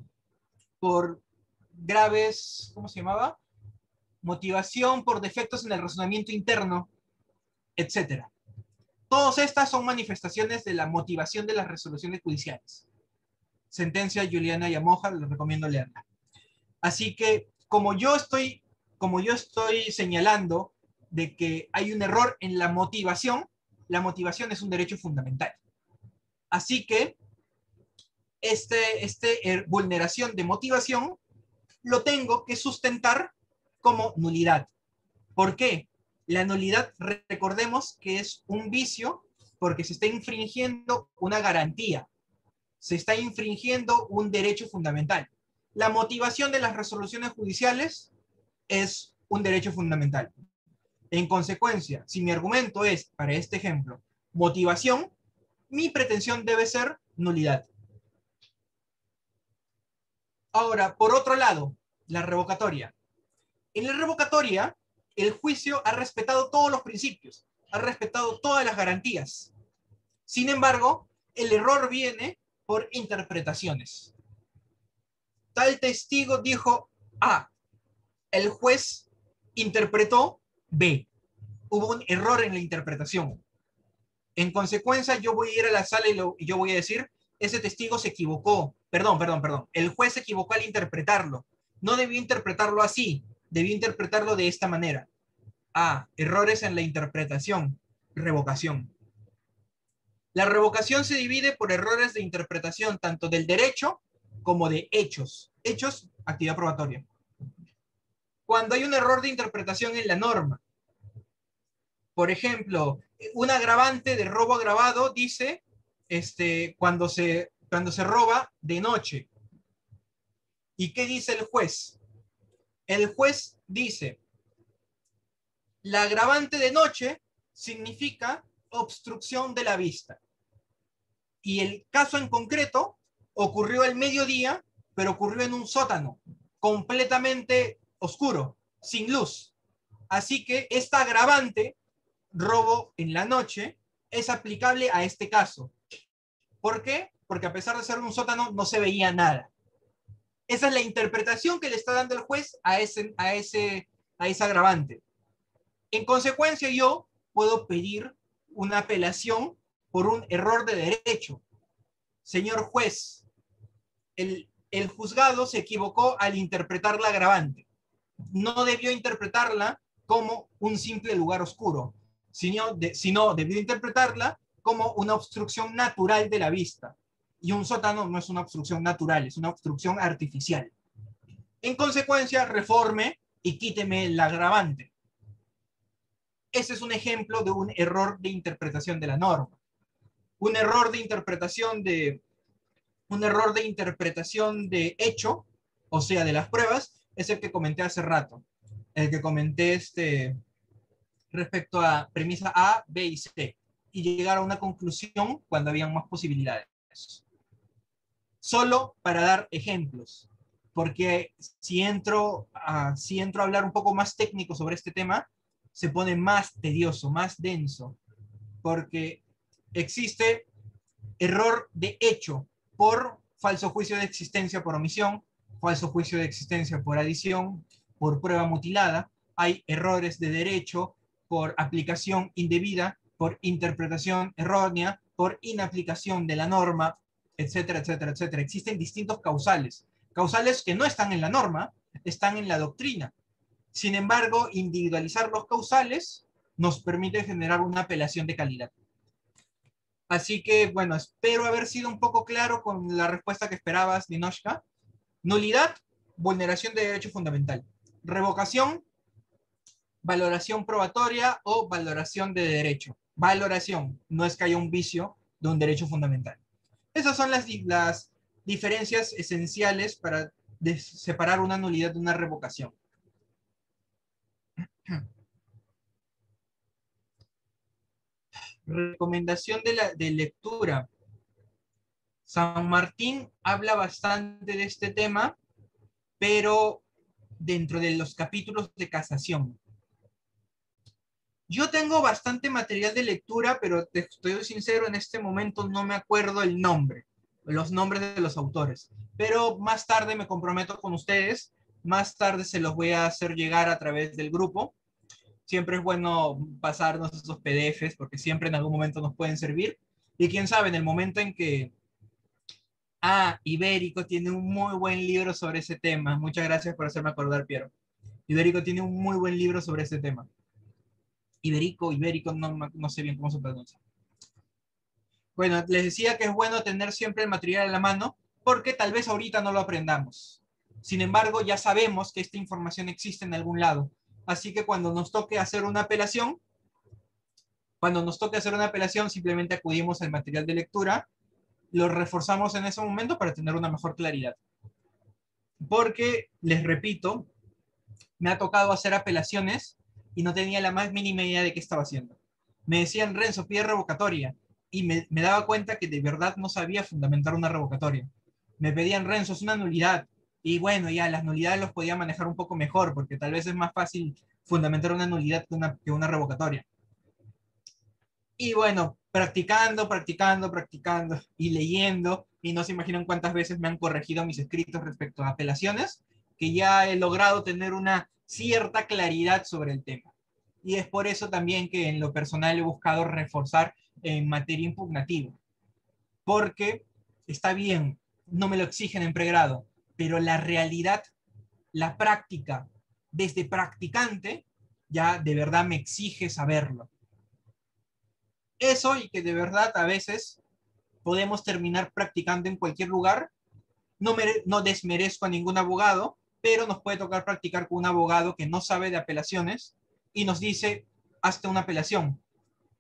graves, ¿cómo se llamaba? Motivación por defectos en el razonamiento interno, etc. Todas estas son manifestaciones de la motivación de las resoluciones judiciales. Sentencia Juliana Yamoja, les recomiendo leerla. Así que, como yo estoy señalando de que hay un error en la motivación es un derecho fundamental. Así que, vulneración de motivación lo tengo que sustentar como nulidad. ¿Por qué? La nulidad, recordemos que es un vicio porque se está infringiendo una garantía, se está infringiendo un derecho fundamental. La motivación de las resoluciones judiciales es un derecho fundamental. En consecuencia, si mi argumento es, para este ejemplo, motivación, mi pretensión debe ser nulidad. Ahora, por otro lado, la revocatoria. En la revocatoria, el juicio ha respetado todos los principios, ha respetado todas las garantías. Sin embargo, el error viene por interpretaciones. Tal testigo dijo A, el juez interpretó B. Hubo un error en la interpretación. En consecuencia, yo voy a ir a la sala y yo voy a decir, ese testigo se equivocó. Perdón. El juez se equivocó al interpretarlo. No debió interpretarlo así, debió interpretarlo de esta manera. A, errores en la interpretación, revocación. La revocación se divide por errores de interpretación tanto del derecho como de hechos. Hechos, actividad probatoria. Cuando hay un error de interpretación en la norma, por ejemplo, un agravante de robo agravado dice cuando se roba de noche. ¿Y qué dice el juez? El juez dice, la agravante de noche significa obstrucción de la vista. Y el caso en concreto ocurrió al mediodía, pero ocurrió en un sótano, completamente oscuro, sin luz. Así que esta agravante, robo en la noche, es aplicable a este caso. ¿Por qué? Porque a pesar de ser un sótano, no se veía nada. Esa es la interpretación que le está dando el juez a esa agravante. En consecuencia, yo puedo pedir una apelación por un error de derecho. Señor juez, el juzgado se equivocó al interpretar la agravante. No debió interpretarla como un simple lugar oscuro, sino debió interpretarla como una obstrucción natural de la vista. Y un sótano no es una obstrucción natural, es una obstrucción artificial. En consecuencia, reforme y quíteme el agravante. Ese es un ejemplo de un error de interpretación de la norma. un error de interpretación de hecho, o sea, de las pruebas, es el que comenté hace rato. El que comenté respecto a premisa A, B y C. Y llegar a una conclusión cuando habían más posibilidades. Solo para dar ejemplos. Porque si entro a hablar un poco más técnico sobre este tema, se pone más tedioso, más denso. Porque existe error de hecho por falso juicio de existencia por omisión, falso juicio de existencia por adición, por prueba mutilada. Hay errores de derecho por aplicación indebida, por interpretación errónea, por inaplicación de la norma, etcétera, etcétera, etcétera. Existen distintos causales. Causales que no están en la norma, están en la doctrina. Sin embargo, individualizar los causales nos permite generar una apelación de calidad. Así que, bueno, espero haber sido un poco claro con la respuesta que esperabas, Ninoshka. Nulidad, vulneración de derecho fundamental. Revocación, valoración probatoria o valoración de derecho. Valoración, no es que haya un vicio de un derecho fundamental. Esas son las diferencias esenciales para separar una nulidad de una revocación. Recomendación de lectura. San Martín habla bastante de este tema, pero dentro de los capítulos de casación. Yo tengo bastante material de lectura, pero te estoy sincero, en este momento no me acuerdo los nombres de los autores. Pero más tarde me comprometo con ustedes, más tarde se los voy a hacer llegar a través del grupo. Siempre es bueno pasarnos esos PDFs, porque siempre en algún momento nos pueden servir. Y quién sabe, en el momento en que Ibérico tiene un muy buen libro sobre ese tema. Muchas gracias por hacerme acordar, Piero. Ibérico tiene un muy buen libro sobre ese tema. Ibérico, no sé bien cómo se pronuncia. Bueno, les decía que es bueno tener siempre el material a la mano, porque tal vez ahorita no lo aprendamos. Sin embargo, ya sabemos que esta información existe en algún lado. Así que cuando nos toque hacer una apelación, simplemente acudimos al material de lectura, lo reforzamos en ese momento para tener una mejor claridad. Porque, les repito, me ha tocado hacer apelaciones y no tenía la más mínima idea de qué estaba haciendo. Me decían, Renzo, pide revocatoria. Y me daba cuenta que de verdad no sabía fundamentar una revocatoria. Me pedían, Renzo, es una nulidad. Y bueno, ya las nulidades los podía manejar un poco mejor, porque tal vez es más fácil fundamentar una nulidad que una revocatoria. Y bueno, practicando y leyendo, y no se imaginan cuántas veces me han corregido mis escritos respecto a apelaciones, que ya he logrado tener una cierta claridad sobre el tema. Y es por eso también que en lo personal he buscado reforzar en materia impugnativa. Porque está bien, no me lo exigen en pregrado, pero la realidad, la práctica, desde practicante, ya de verdad me exige saberlo. Eso, y que de verdad a veces podemos terminar practicando en cualquier lugar. No desmerezco a ningún abogado, pero nos puede tocar practicar con un abogado que no sabe de apelaciones y nos dice, hazte una apelación,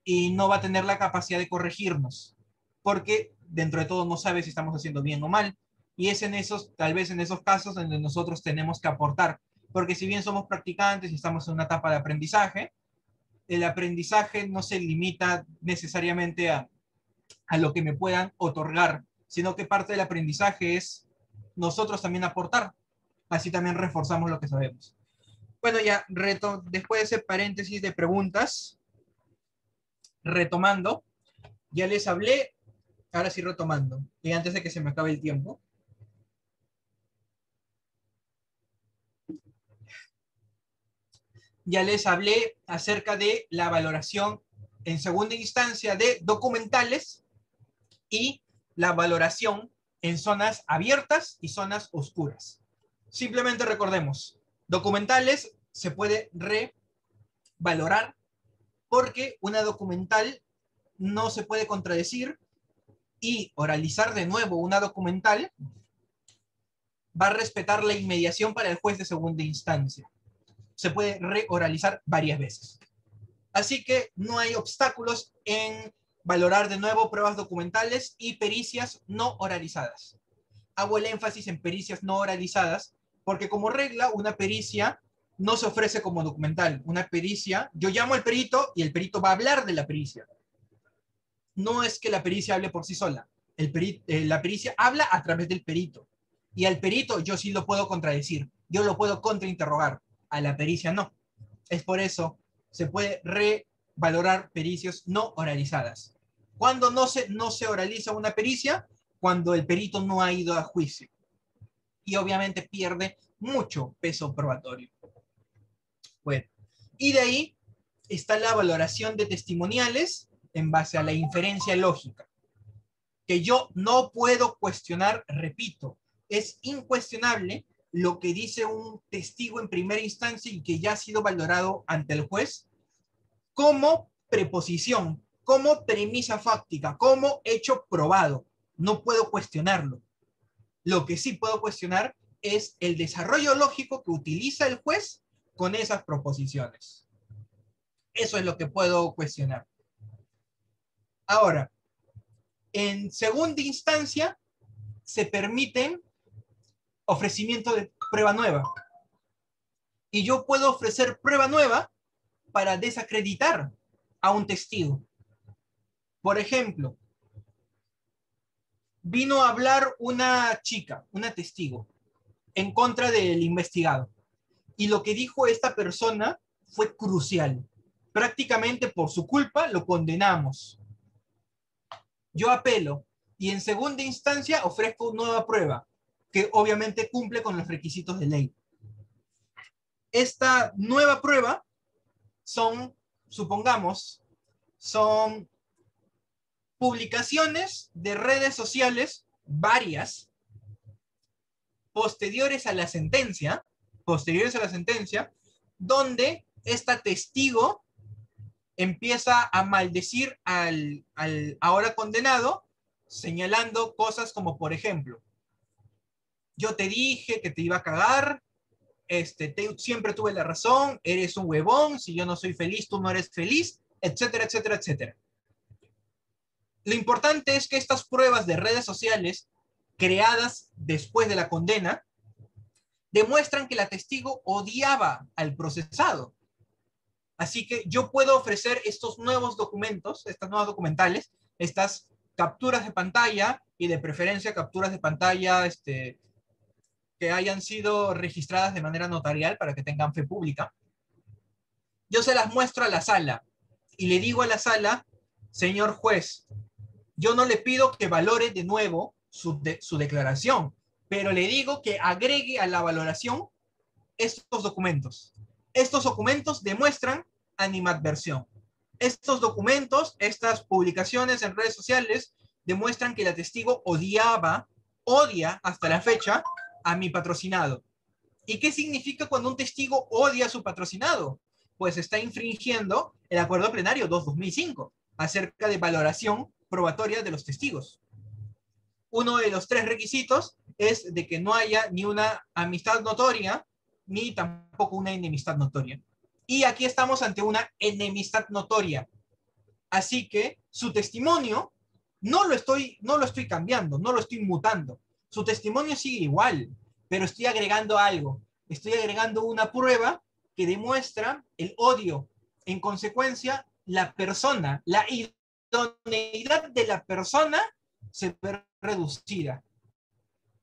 y no va a tener la capacidad de corregirnos, porque dentro de todo no sabe si estamos haciendo bien o mal, y es tal vez en esos casos donde nosotros tenemos que aportar, porque si bien somos practicantes y estamos en una etapa de aprendizaje, el aprendizaje no se limita necesariamente a lo que me puedan otorgar, sino que parte del aprendizaje es nosotros también aportar. Así también reforzamos lo que sabemos. Bueno, ya después de ese paréntesis de preguntas, retomando, ya les hablé, ahora sí retomando, y antes de que se me acabe el tiempo. Ya les hablé acerca de la valoración en segunda instancia de documentales y la valoración en zonas abiertas y zonas oscuras. Simplemente recordemos, documentales se puede revalorar porque una documental no se puede contradecir, y oralizar de nuevo una documental va a respetar la inmediación para el juez de segunda instancia. Se puede reoralizar varias veces. Así que no hay obstáculos en valorar de nuevo pruebas documentales y pericias no oralizadas. Hago el énfasis en pericias no oralizadas porque como regla una pericia no se ofrece como documental. Una pericia, yo llamo al perito y el perito va a hablar de la pericia. No es que la pericia hable por sí sola. La pericia habla a través del perito. Y al perito yo sí lo puedo contradecir. Yo lo puedo contrainterrogar. A la pericia no. Es por eso se puede revalorar pericias no oralizadas. ¿Cuándo no se oraliza una pericia? Cuando el perito no ha ido a juicio. Y obviamente pierde mucho peso probatorio. Bueno, y de ahí está la valoración de testimoniales en base a la inferencia lógica, que yo no puedo cuestionar, repito, es incuestionable lo que dice un testigo en primera instancia y que ya ha sido valorado ante el juez como preposición, como premisa fáctica, como hecho probado. No puedo cuestionarlo. Lo que sí puedo cuestionar es el desarrollo lógico que utiliza el juez con esas proposiciones. Eso es lo que puedo cuestionar. Ahora, en segunda instancia, se permiten ofrecimiento de prueba nueva. Y yo puedo ofrecer prueba nueva para desacreditar a un testigo. Por ejemplo, vino a hablar una chica, una testigo, en contra del investigado. Y lo que dijo esta persona fue crucial. Prácticamente por su culpa lo condenamos. Yo apelo y en segunda instancia ofrezco nueva prueba, que obviamente cumple con los requisitos de ley. Esta nueva prueba son, supongamos, son publicaciones de redes sociales, varias, posteriores a la sentencia, donde esta testigo empieza a maldecir al ahora condenado, señalando cosas como, por ejemplo, yo te dije que te iba a cagar, siempre tuve la razón, eres un huevón, si yo no soy feliz, tú no eres feliz, etcétera, etcétera, etcétera. Lo importante es que estas pruebas de redes sociales, creadas después de la condena, demuestran que la testigo odiaba al procesado. Así que yo puedo ofrecer estos nuevos documentos, estas nuevas documentales, estas capturas de pantalla y de preferencia capturas de pantalla que hayan sido registradas de manera notarial para que tengan fe pública. Yo se las muestro a la sala y le digo a la sala, señor juez, yo no le pido que valore de nuevo su declaración, pero le digo que agregue a la valoración estos documentos. Estos documentos demuestran animadversión. Estos documentos, estas publicaciones en redes sociales, demuestran que la testigo odia hasta la fecha a mi patrocinado. ¿Y qué significa cuando un testigo odia a su patrocinado? Pues está infringiendo el acuerdo plenario 2/2005 acerca de valoración probatoria de los testigos. Uno de los 3 requisitos es de que no haya ni una amistad notoria, ni tampoco una enemistad notoria. Y aquí estamos ante una enemistad notoria. Así que su testimonio no lo estoy cambiando, no lo estoy mutando. Su testimonio sigue igual, pero estoy agregando algo. Estoy agregando una prueba que demuestra el odio. En consecuencia, la persona, la idoneidad de la persona se ve reducida,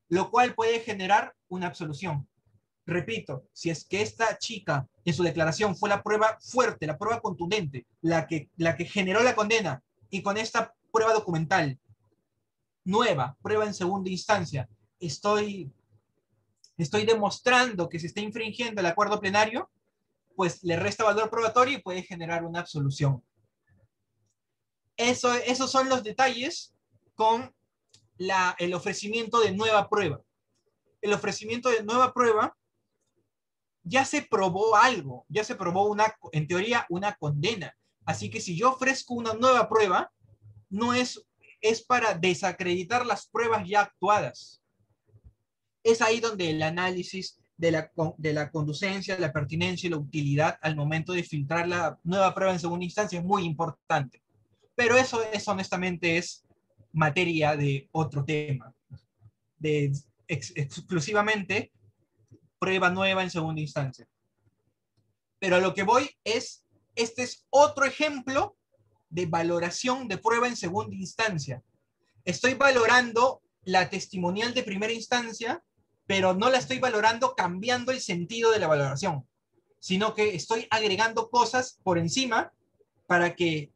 lo cual puede generar una absolución. Repito, si es que esta chica en su declaración fue la prueba fuerte, la prueba contundente, la que generó la condena, y con esta prueba documental nueva, prueba en segunda instancia, estoy demostrando que se está infringiendo el acuerdo plenario, pues le resta valor probatorio y puede generar una absolución. Esos son los detalles con el ofrecimiento de nueva prueba. El ofrecimiento de nueva prueba ya se probó algo, ya se probó en teoría una condena. Así que si yo ofrezco una nueva prueba, no es para desacreditar las pruebas ya actuadas. Es ahí donde el análisis de la conducencia, la pertinencia y la utilidad al momento de filtrar la nueva prueba en segunda instancia es muy importante. Pero eso honestamente es materia de otro tema, de exclusivamente prueba nueva en segunda instancia. Pero a lo que voy es, este es otro ejemplo de valoración de prueba en segunda instancia. Estoy valorando la testimonial de primera instancia, pero no la estoy valorando cambiando el sentido de la valoración, sino que estoy agregando cosas por encima para que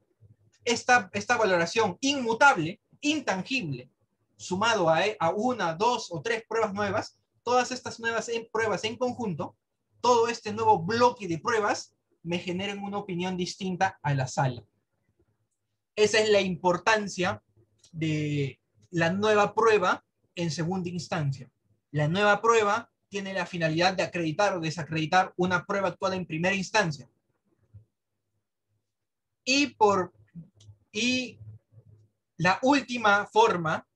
esta valoración inmutable, intangible, sumado a una, dos o tres pruebas nuevas, todas estas nuevas pruebas en conjunto, todo este nuevo bloque de pruebas me generen una opinión distinta a la sala. Esa es la importancia de la nueva prueba en segunda instancia. La nueva prueba tiene la finalidad de acreditar o desacreditar una prueba actuada en primera instancia. Y la última forma,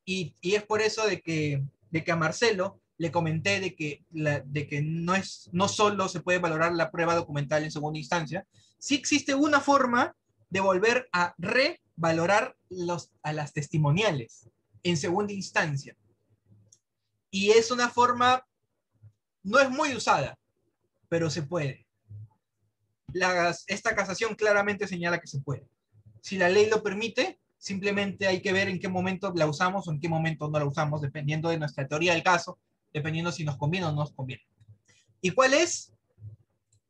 y es por eso de que a Marcelo le comenté de que no solo se puede valorar la prueba documental en segunda instancia, sí existe una forma de volver a revalorar a las testimoniales en segunda instancia. Y es una forma, no es muy usada, pero se puede. Esta casación claramente señala que se puede. Si la ley lo permite, simplemente hay que ver en qué momento la usamos o en qué momento no la usamos, dependiendo de nuestra teoría del caso, dependiendo si nos conviene o no nos conviene. ¿Y cuál es?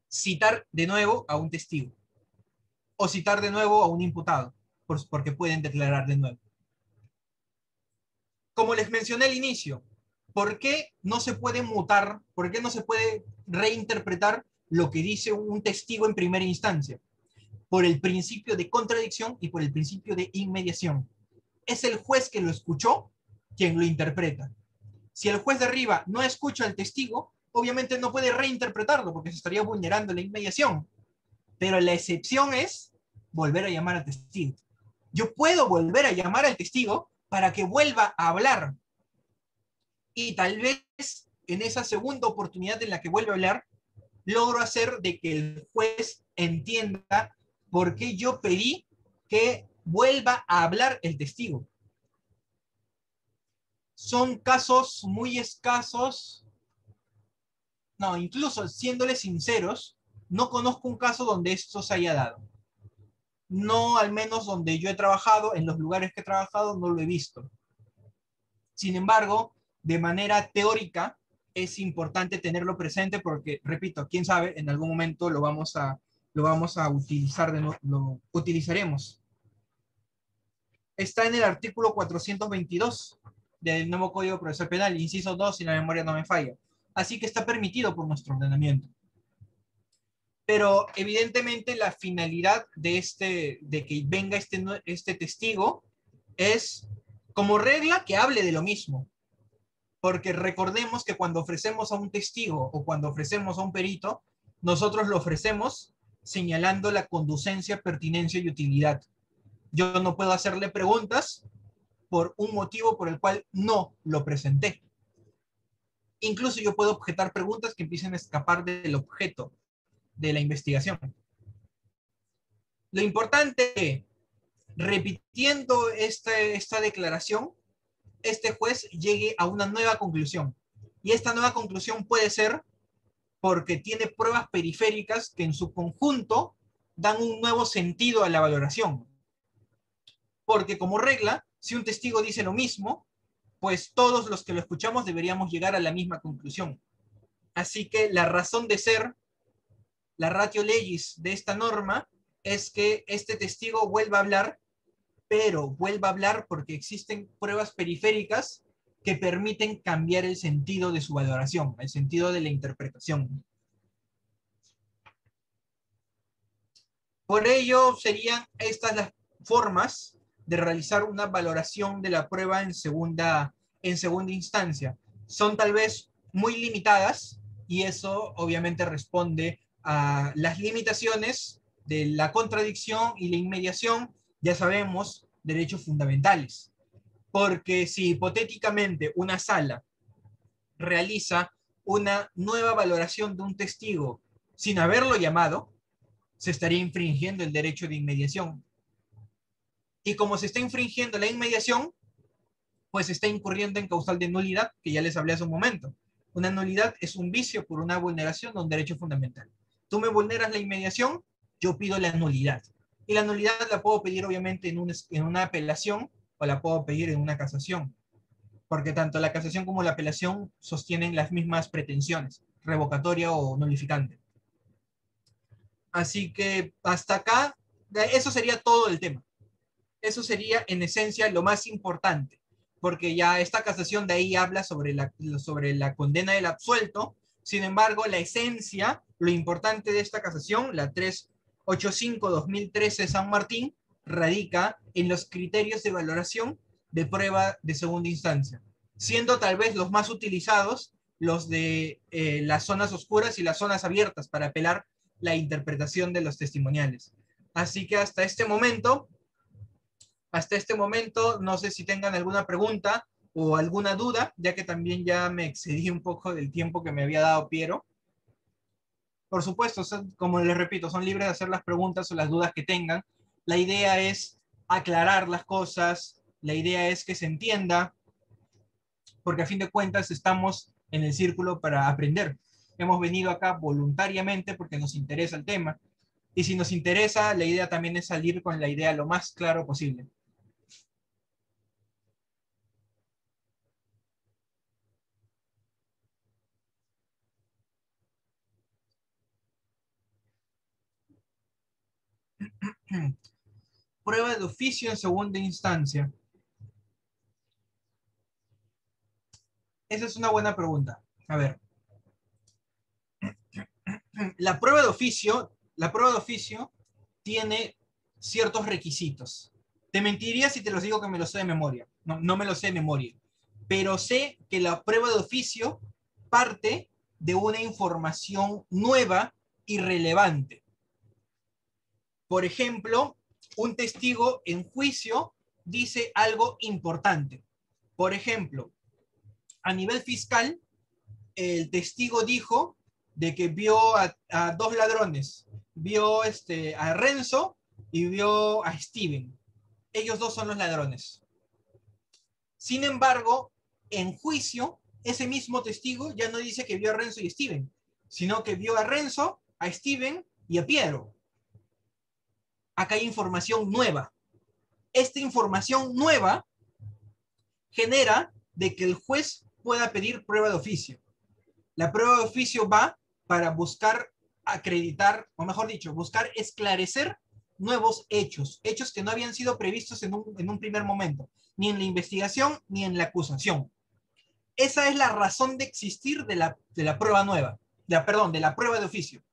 Citar de nuevo a un testigo o citar de nuevo a un imputado, porque pueden declarar de nuevo. Como les mencioné al inicio, ¿por qué no se puede mutar? ¿Por qué no se puede reinterpretar lo que dice un testigo en primera instancia? Por el principio de contradicción y por el principio de inmediación. Es el juez que lo escuchó quien lo interpreta. Si el juez de arriba no escucha al testigo, obviamente no puede reinterpretarlo porque se estaría vulnerando la inmediación. Pero la excepción es volver a llamar al testigo. Yo puedo volver a llamar al testigo para que vuelva a hablar. Y tal vez en esa segunda oportunidad en la que vuelve a hablar, logro hacer de que el juez entienda por qué yo pedí que vuelva a hablar el testigo. Son casos muy escasos. No, incluso siéndoles sinceros, no conozco un caso donde esto se haya dado. No, al menos donde yo he trabajado, en los lugares que he trabajado, no lo he visto. Sin embargo, de manera teórica, es importante tenerlo presente porque, repito, quién sabe, en algún momento lo vamos a utilizar, lo utilizaremos. Está en el artículo 422 del nuevo Código Procesal Penal, inciso 2, si la memoria no me falla. Así que está permitido por nuestro ordenamiento. Pero evidentemente la finalidad de que venga este testigo es, como regla, que hable de lo mismo. Porque recordemos que cuando ofrecemos a un testigo o cuando ofrecemos a un perito, nosotros lo ofrecemos señalando la conducencia, pertinencia y utilidad. Yo no puedo hacerle preguntas por un motivo por el cual no lo presenté. Incluso yo puedo objetar preguntas que empiecen a escapar del objeto de la investigación. Lo importante es que, repitiendo esta declaración, este juez llegue a una nueva conclusión. Y esta nueva conclusión puede ser porque tiene pruebas periféricas que en su conjunto dan un nuevo sentido a la valoración. Porque como regla, si un testigo dice lo mismo, pues todos los que lo escuchamos deberíamos llegar a la misma conclusión. Así que la razón de ser, la ratio legis de esta norma, es que este testigo vuelva a hablar, pero vuelva a hablar porque existen pruebas periféricas que permiten cambiar el sentido de su valoración, el sentido de la interpretación. Por ello, serían estas las formas de realizar una valoración de la prueba en segunda instancia. Son tal vez muy limitadas y eso obviamente responde a las limitaciones de la contradicción y la inmediación, ya sabemos, derechos fundamentales. Porque si hipotéticamente una sala realiza una nueva valoración de un testigo sin haberlo llamado, se estaría infringiendo el derecho de inmediación. Y como se está infringiendo la inmediación, pues está incurriendo en causal de nulidad, que ya les hablé hace un momento. Una nulidad es un vicio por una vulneración de un derecho fundamental. Tú me vulneras la inmediación, yo pido la nulidad. Y la nulidad la puedo pedir obviamente en una apelación o la puedo pedir en una casación, porque tanto la casación como la apelación sostienen las mismas pretensiones, revocatoria o nulificante. Así que hasta acá, eso sería todo el tema. Eso sería en esencia lo más importante, porque ya esta casación de ahí habla sobre la condena del absuelto. Sin embargo, la esencia, lo importante de esta casación, la 385-2013 San Martín, radica en los criterios de valoración de prueba de segunda instancia, siendo tal vez los más utilizados los de las zonas oscuras y las zonas abiertas para apelar la interpretación de los testimoniales. Así que hasta este momento, no sé si tengan alguna pregunta o alguna duda, ya que también ya me excedí un poco del tiempo que me había dado Piero. Por supuesto, como les repito, son libres de hacer las preguntas o las dudas que tengan. La idea es aclarar las cosas, la idea es que se entienda, porque a fin de cuentas estamos en el círculo para aprender. Hemos venido acá voluntariamente porque nos interesa el tema. Y si nos interesa, la idea también es salir con la idea lo más claro posible. Prueba de oficio en segunda instancia. Esa es una buena pregunta. A ver. La prueba de oficio tiene ciertos requisitos. Te mentiría si te los digo que me lo sé de memoria. No, no me lo sé de memoria. Pero sé que la prueba de oficio parte de una información nueva y relevante. Por ejemplo, un testigo en juicio dice algo importante. Por ejemplo, a nivel fiscal, el testigo dijo de que vio a dos ladrones. Vio a Renzo y vio a Steven. Ellos dos son los ladrones. Sin embargo, en juicio, ese mismo testigo ya no dice que vio a Renzo y Steven, sino que vio a Renzo, a Steven y a Piero. Acá hay información nueva. Esta información nueva genera de que el juez pueda pedir prueba de oficio. La prueba de oficio va para buscar acreditar, o mejor dicho, buscar esclarecer nuevos hechos, hechos que no habían sido previstos en un primer momento, ni en la investigación ni en la acusación. Esa es la razón de existir de la prueba nueva, de la prueba de oficio.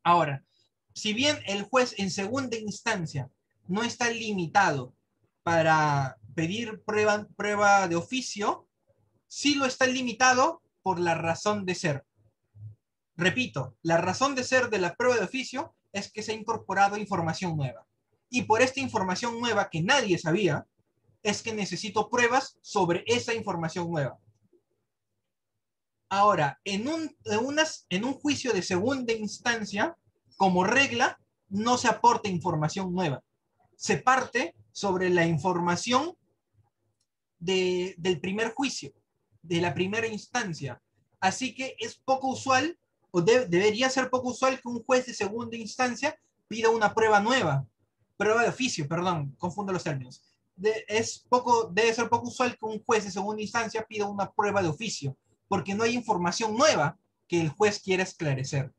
Ahora, si bien el juez en segunda instancia no está limitado para pedir prueba de oficio, sí lo está limitado por la razón de ser. Repito, la razón de ser de la prueba de oficio es que se ha incorporado información nueva. Y por esta información nueva que nadie sabía, es que necesito pruebas sobre esa información nueva. Ahora, en un juicio de segunda instancia, como regla, no se aporta información nueva. Se parte sobre la información del primer juicio, de la primera instancia. Así que es poco usual, o debería ser poco usual que un juez de segunda instancia pida una prueba nueva. Prueba de oficio, perdón, confundo los términos. Debe ser poco usual que un juez de segunda instancia pida una prueba de oficio, porque no hay información nueva que el juez quiera esclarecer.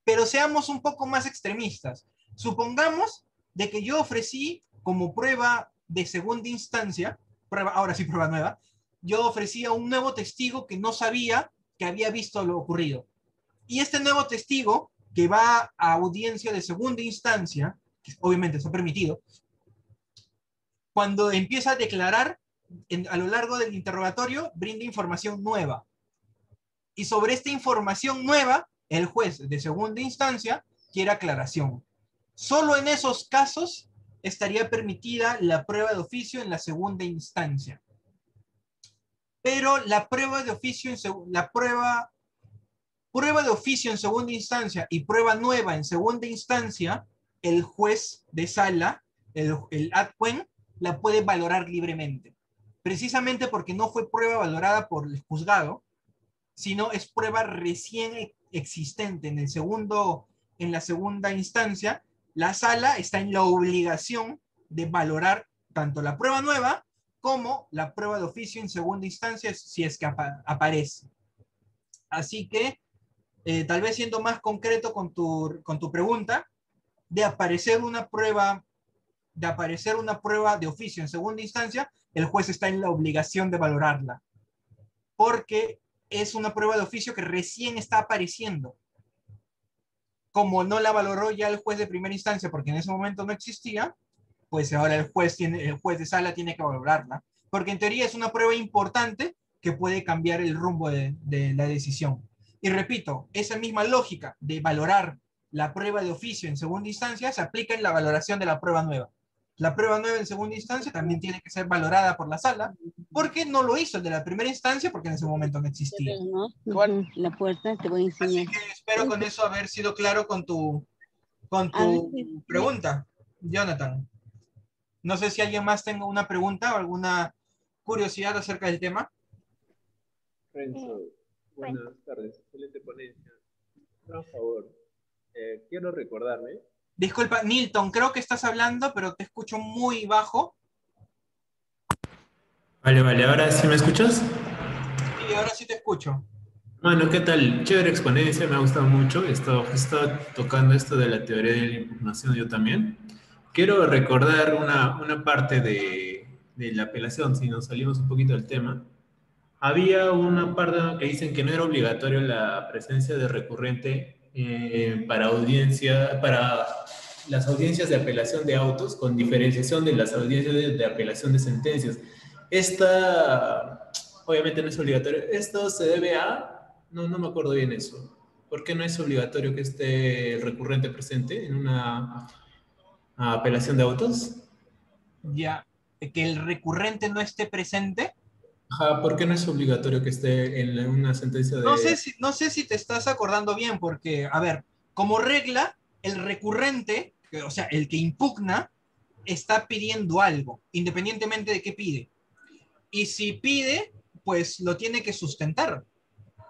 Pero seamos un poco más extremistas. Supongamos de que yo ofrecí como prueba de segunda instancia, ahora sí prueba nueva, yo ofrecía un nuevo testigo que no sabía que había visto lo ocurrido. Y este nuevo testigo, que va a audiencia de segunda instancia, que obviamente está permitido, cuando empieza a declarar a lo largo del interrogatorio, brinda información nueva. Y sobre esta información nueva, el juez de segunda instancia quiere aclaración. Solo en esos casos estaría permitida la prueba de oficio en la segunda instancia. Pero la prueba de oficio prueba de oficio en segunda instancia y prueba nueva en segunda instancia, el juez de sala el ad quem la puede valorar libremente. Precisamente porque no fue prueba valorada por el juzgado, sino es prueba recién existente en la segunda instancia, la sala está en la obligación de valorar tanto la prueba nueva como la prueba de oficio en segunda instancia si es que aparece. Así que, tal vez siendo más concreto con tu pregunta, de aparecer una prueba de oficio en segunda instancia, el juez está en la obligación de valorarla, porque es una prueba de oficio que recién está apareciendo. Como no la valoró ya el juez de primera instancia, porque en ese momento no existía, pues ahora el juez de sala tiene que valorarla, porque en teoría es una prueba importante que puede cambiar el rumbo de la decisión. Y repito, esa misma lógica de valorar la prueba de oficio en segunda instancia se aplica en la valoración de la prueba nueva. La prueba nueva en segunda instancia también tiene que ser valorada por la sala, porque no lo hizo el de la primera instancia, porque en ese momento no existía. La puerta te voy a enseñar. Así que espero con eso haber sido claro con tu pregunta, Jonathan. No sé si alguien más tenga una pregunta o alguna curiosidad acerca del tema. Renzo, buenas tardes, excelente ponencia. Por favor, quiero recordarme. Disculpa, Nilton, creo que estás hablando, pero te escucho muy bajo. Vale, ¿ahora sí me escuchas? Sí, ahora sí te escucho. Bueno, ¿qué tal? Chévere exponencia, me ha gustado mucho. He estado tocando esto de la teoría de la impugnación yo también. Quiero recordar una parte de la apelación, si nos salimos un poquito del tema. Había una parte que dicen que no era obligatorio la presencia de recurrente para las audiencias de apelación de autos, con diferenciación de las audiencias de apelación de sentencias. Esta, obviamente no es obligatorio. Esto se debe a... No me acuerdo bien eso. ¿Por qué no es obligatorio que esté el recurrente presente en una apelación de autos? Ya, que el recurrente no esté presente. Ajá, ¿por qué no es obligatorio que esté en una sentencia de... No sé si te estás acordando bien, porque, a ver, como regla, el recurrente, o sea, el que impugna, está pidiendo algo, independientemente de qué pide. Y si pide, pues lo tiene que sustentar.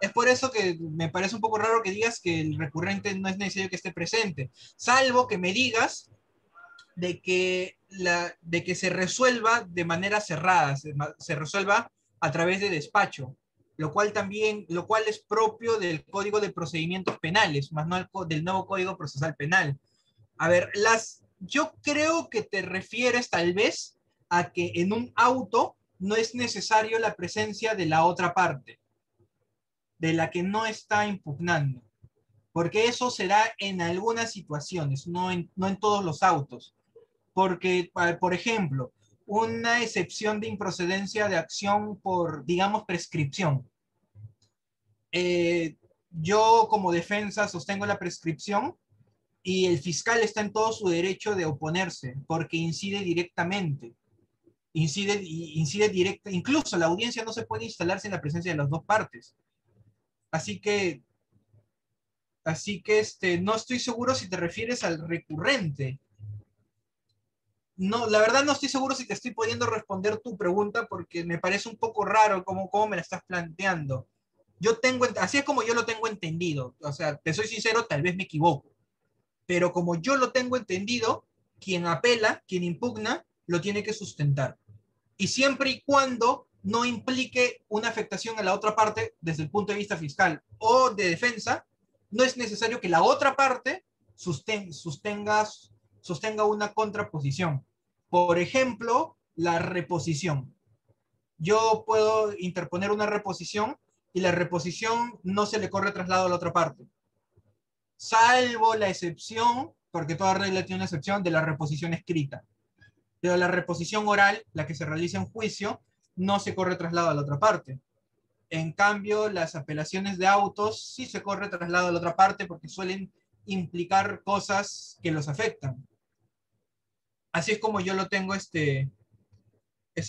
Es por eso que me parece un poco raro que digas que el recurrente no es necesario que esté presente, salvo que me digas de que se resuelva de manera cerrada, se resuelva a través de despacho, lo cual es propio del Código de Procedimientos Penales, más no del nuevo Código Procesal Penal. A ver, yo creo que te refieres tal vez a que en un auto no es necesario la presencia de la otra parte, de la que no está impugnando, porque eso se da en algunas situaciones, no en todos los autos. Porque, por ejemplo, una excepción de improcedencia de acción por, digamos, prescripción. Yo como defensa sostengo la prescripción y el fiscal está en todo su derecho de oponerse porque incide directamente. Incide directa, incluso la audiencia no se puede instalarse en la presencia de las dos partes. Así que no estoy seguro si te refieres al recurrente. No, la verdad no estoy seguro si te estoy pudiendo responder tu pregunta porque me parece un poco raro cómo me la estás planteando. Así es como yo lo tengo entendido. O sea, te soy sincero, tal vez me equivoco. Pero como yo lo tengo entendido, quien apela, quien impugna, lo tiene que sustentar. Y siempre y cuando no implique una afectación a la otra parte desde el punto de vista fiscal o de defensa, no es necesario que la otra parte sostenga una contraposición. Por ejemplo, la reposición. Yo puedo interponer una reposición y la reposición no se le corre traslado a la otra parte. Salvo la excepción, porque toda regla tiene una excepción, de la reposición escrita. Pero la reposición oral, la que se realiza en juicio, no se corre traslado a la otra parte. En cambio, las apelaciones de autos sí se corre traslado a la otra parte porque suelen implicar cosas que los afectan. Así es como yo lo tengo, es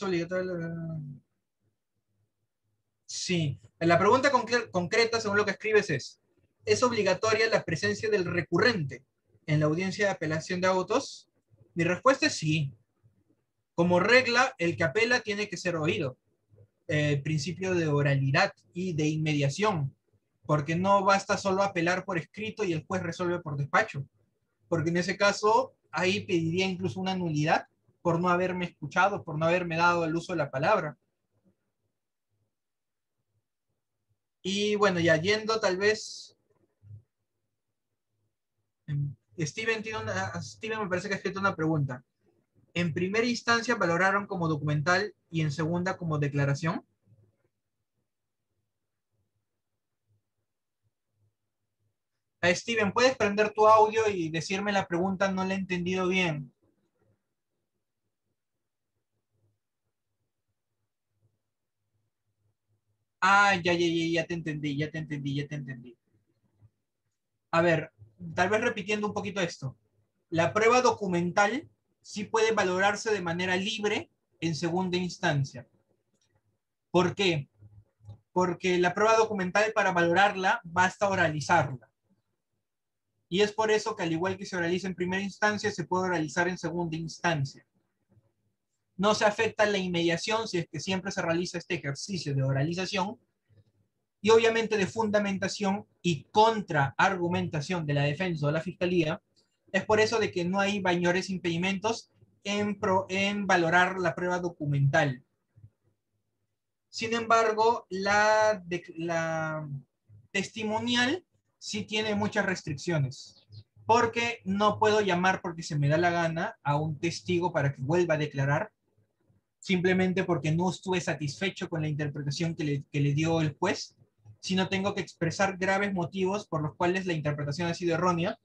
obligatorio. Sí, la pregunta concreta, según lo que escribes, ¿es obligatoria la presencia del recurrente en la audiencia de apelación de autos? Mi respuesta es sí. Como regla, el que apela tiene que ser oído. Principio de oralidad y de inmediación, porque no basta solo apelar por escrito y el juez resuelve por despacho, porque en ese caso ahí pediría incluso una nulidad por no haberme escuchado, por no haberme dado el uso de la palabra. Y bueno, ya yendo tal vez... Steven me parece que ha escrito una pregunta. ¿En primera instancia valoraron como documental y en segunda como declaración? Steven, ¿puedes prender tu audio y decirme la pregunta? No la he entendido bien. Ah, ya te entendí, ya te entendí, ya te entendí. A ver, tal vez repitiendo un poquito esto. La prueba documental sí puede valorarse de manera libre en segunda instancia. ¿Por qué? Porque la prueba documental, para valorarla, basta oralizarla. Y es por eso que, al igual que se oraliza en primera instancia, se puede oralizar en segunda instancia. No se afecta la inmediación si es que siempre se realiza este ejercicio de oralización, y obviamente de fundamentación y contraargumentación de la defensa o la fiscalía. Es por eso de que no hay mayores impedimentos en valorar la prueba documental. Sin embargo, la testimonial sí tiene muchas restricciones, porque no puedo llamar porque se me da la gana a un testigo para que vuelva a declarar, simplemente porque no estuve satisfecho con la interpretación que le dio el juez, sino tengo que expresar graves motivos por los cuales la interpretación ha sido errónea.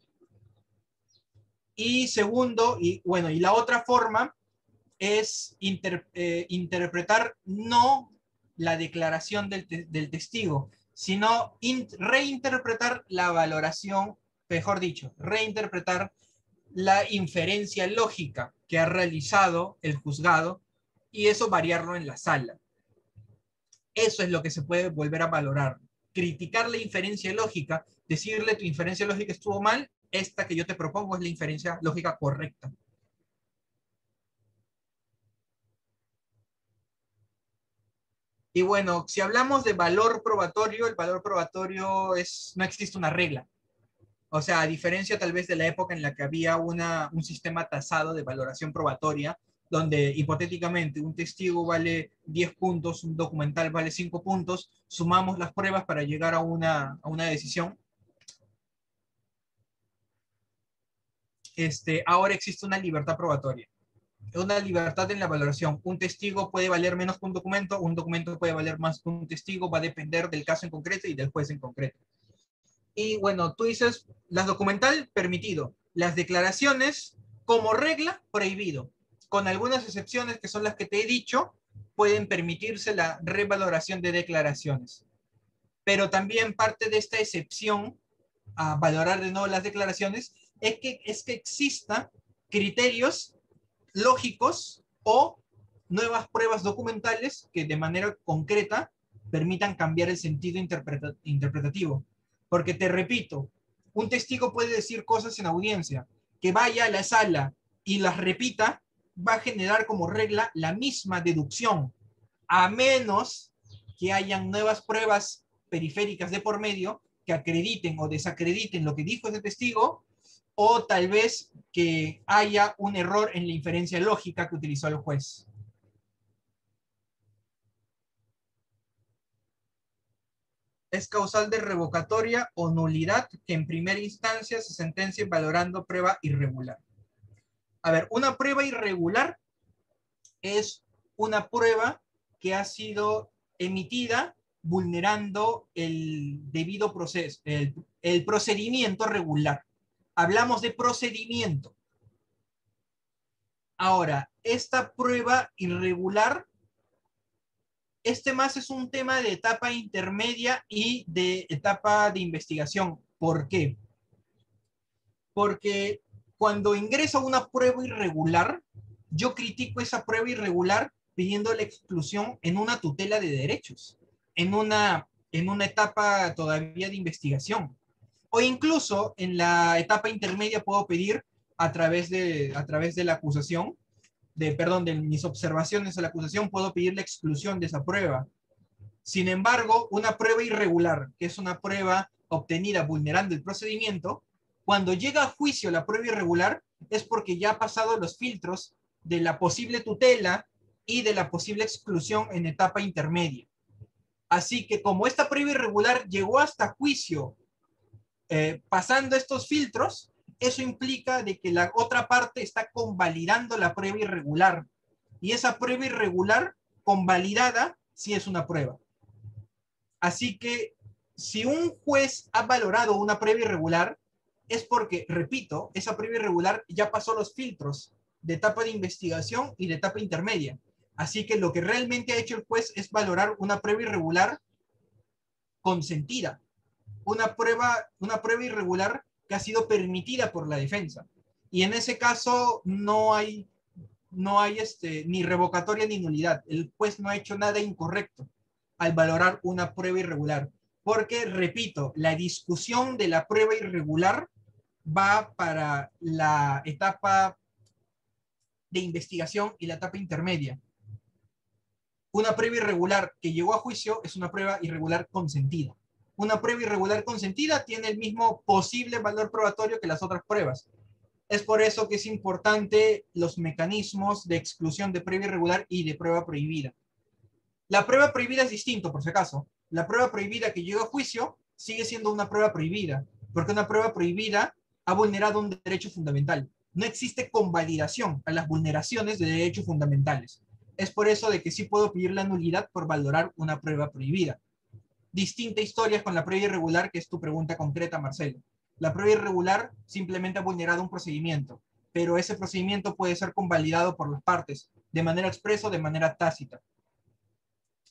Y segundo, y la otra forma es interpretar no la declaración del testigo, sino reinterpretar la valoración, mejor dicho, reinterpretar la inferencia lógica que ha realizado el juzgado, y eso variarlo en la sala. Eso es lo que se puede volver a valorar. Criticar la inferencia lógica, decirle tu inferencia lógica estuvo mal, esta que yo te propongo es la inferencia lógica correcta. Y bueno, si hablamos de valor probatorio, el valor probatorio no existe una regla. O sea, a diferencia tal vez de la época en la que había un sistema tasado de valoración probatoria, donde hipotéticamente un testigo vale 10 puntos, un documental vale 5 puntos, sumamos las pruebas para llegar a una decisión. Ahora existe una libertad probatoria, una libertad en la valoración. Un testigo puede valer menos que un documento puede valer más que un testigo, va a depender del caso en concreto y del juez en concreto. Y bueno, tú dices, las documental, permitido. Las declaraciones, como regla, prohibido. Con algunas excepciones que son las que te he dicho, pueden permitirse la revaloración de declaraciones. Pero también parte de esta excepción a valorar de nuevo las declaraciones es que existan criterios lógicos o nuevas pruebas documentales que de manera concreta permitan cambiar el sentido interpretativo. Porque te repito, un testigo puede decir cosas en audiencia, que vaya a la sala y las repita, va a generar como regla la misma deducción, a menos que hayan nuevas pruebas periféricas de por medio que acrediten o desacrediten lo que dijo ese testigo, o tal vez que haya un error en la inferencia lógica que utilizó el juez. Es causal de revocatoria o nulidad que en primera instancia se sentencie valorando prueba irregular. A ver, una prueba irregular es una prueba que ha sido emitida vulnerando el debido proceso, el procedimiento regular. Hablamos de procedimiento. Ahora, esta prueba irregular, más es un tema de etapa intermedia y de etapa de investigación. ¿Por qué? Porque cuando ingreso a una prueba irregular, yo critico esa prueba irregular pidiendo la exclusión en una tutela de derechos, en una etapa todavía de investigación. O incluso en la etapa intermedia puedo pedir a través de la acusación, de mis observaciones a la acusación, puedo pedir la exclusión de esa prueba. Sin embargo, una prueba irregular, que es una prueba obtenida vulnerando el procedimiento, cuando llega a juicio la prueba irregular, es porque ya ha pasado los filtros de la posible tutela y de la posible exclusión en etapa intermedia. Así que como esta prueba irregular llegó hasta juicio pasando estos filtros, eso implica de que la otra parte está convalidando la prueba irregular. Y esa prueba irregular convalidada sí es una prueba. Así que si un juez ha valorado una prueba irregular, es porque, repito, esa prueba irregular ya pasó los filtros de etapa de investigación y de etapa intermedia. Así que lo que realmente ha hecho el juez es valorar una prueba irregular consentida. Una prueba irregular que ha sido permitida por la defensa. Y en ese caso no hay ni revocatoria ni nulidad. El juez no ha hecho nada incorrecto al valorar una prueba irregular. Porque, repito, la discusión de la prueba irregular va para la etapa de investigación y la etapa intermedia. Una prueba irregular que llegó a juicio es una prueba irregular consentida. Una prueba irregular consentida tiene el mismo posible valor probatorio que las otras pruebas. Es por eso que es importante los mecanismos de exclusión de prueba irregular y de prueba prohibida. La prueba prohibida es distinto, por si acaso. La prueba prohibida que llega a juicio sigue siendo una prueba prohibida, porque una prueba prohibida ha vulnerado un derecho fundamental. No existe convalidación a las vulneraciones de derechos fundamentales. Es por eso de que sí puedo pedir la nulidad por valorar una prueba prohibida. Distinta historia con la prueba irregular, que es tu pregunta concreta, Marcelo. La prueba irregular simplemente ha vulnerado un procedimiento, pero ese procedimiento puede ser convalidado por las partes, de manera expresa o de manera tácita.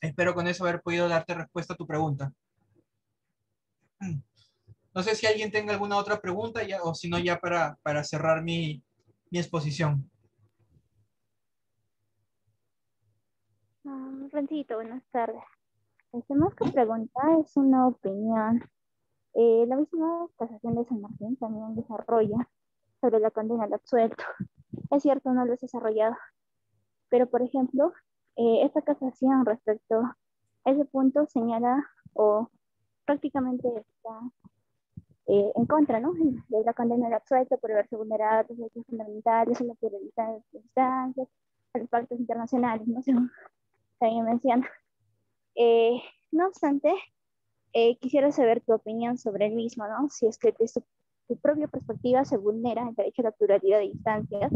Espero con eso haber podido darte respuesta a tu pregunta. No sé si alguien tenga alguna otra pregunta, o si no, ya para cerrar mi exposición. Rencito, buenas tardes. Más que pregunta es una opinión. La misma casación de San Martín también desarrolla sobre la condena al absuelto. Es cierto, no lo has desarrollado, pero por ejemplo, esta casación respecto a ese punto señala o prácticamente está en contra, ¿no?, de la condena al absuelto por haberse vulnerado los derechos fundamentales, a la pluralidad de instancias, a los pactos internacionales, ¿no? Según también menciona. No obstante, quisiera saber tu opinión sobre el mismo, ¿no? Si es que desde tu propia perspectiva se vulnera el derecho a la pluralidad de instancias,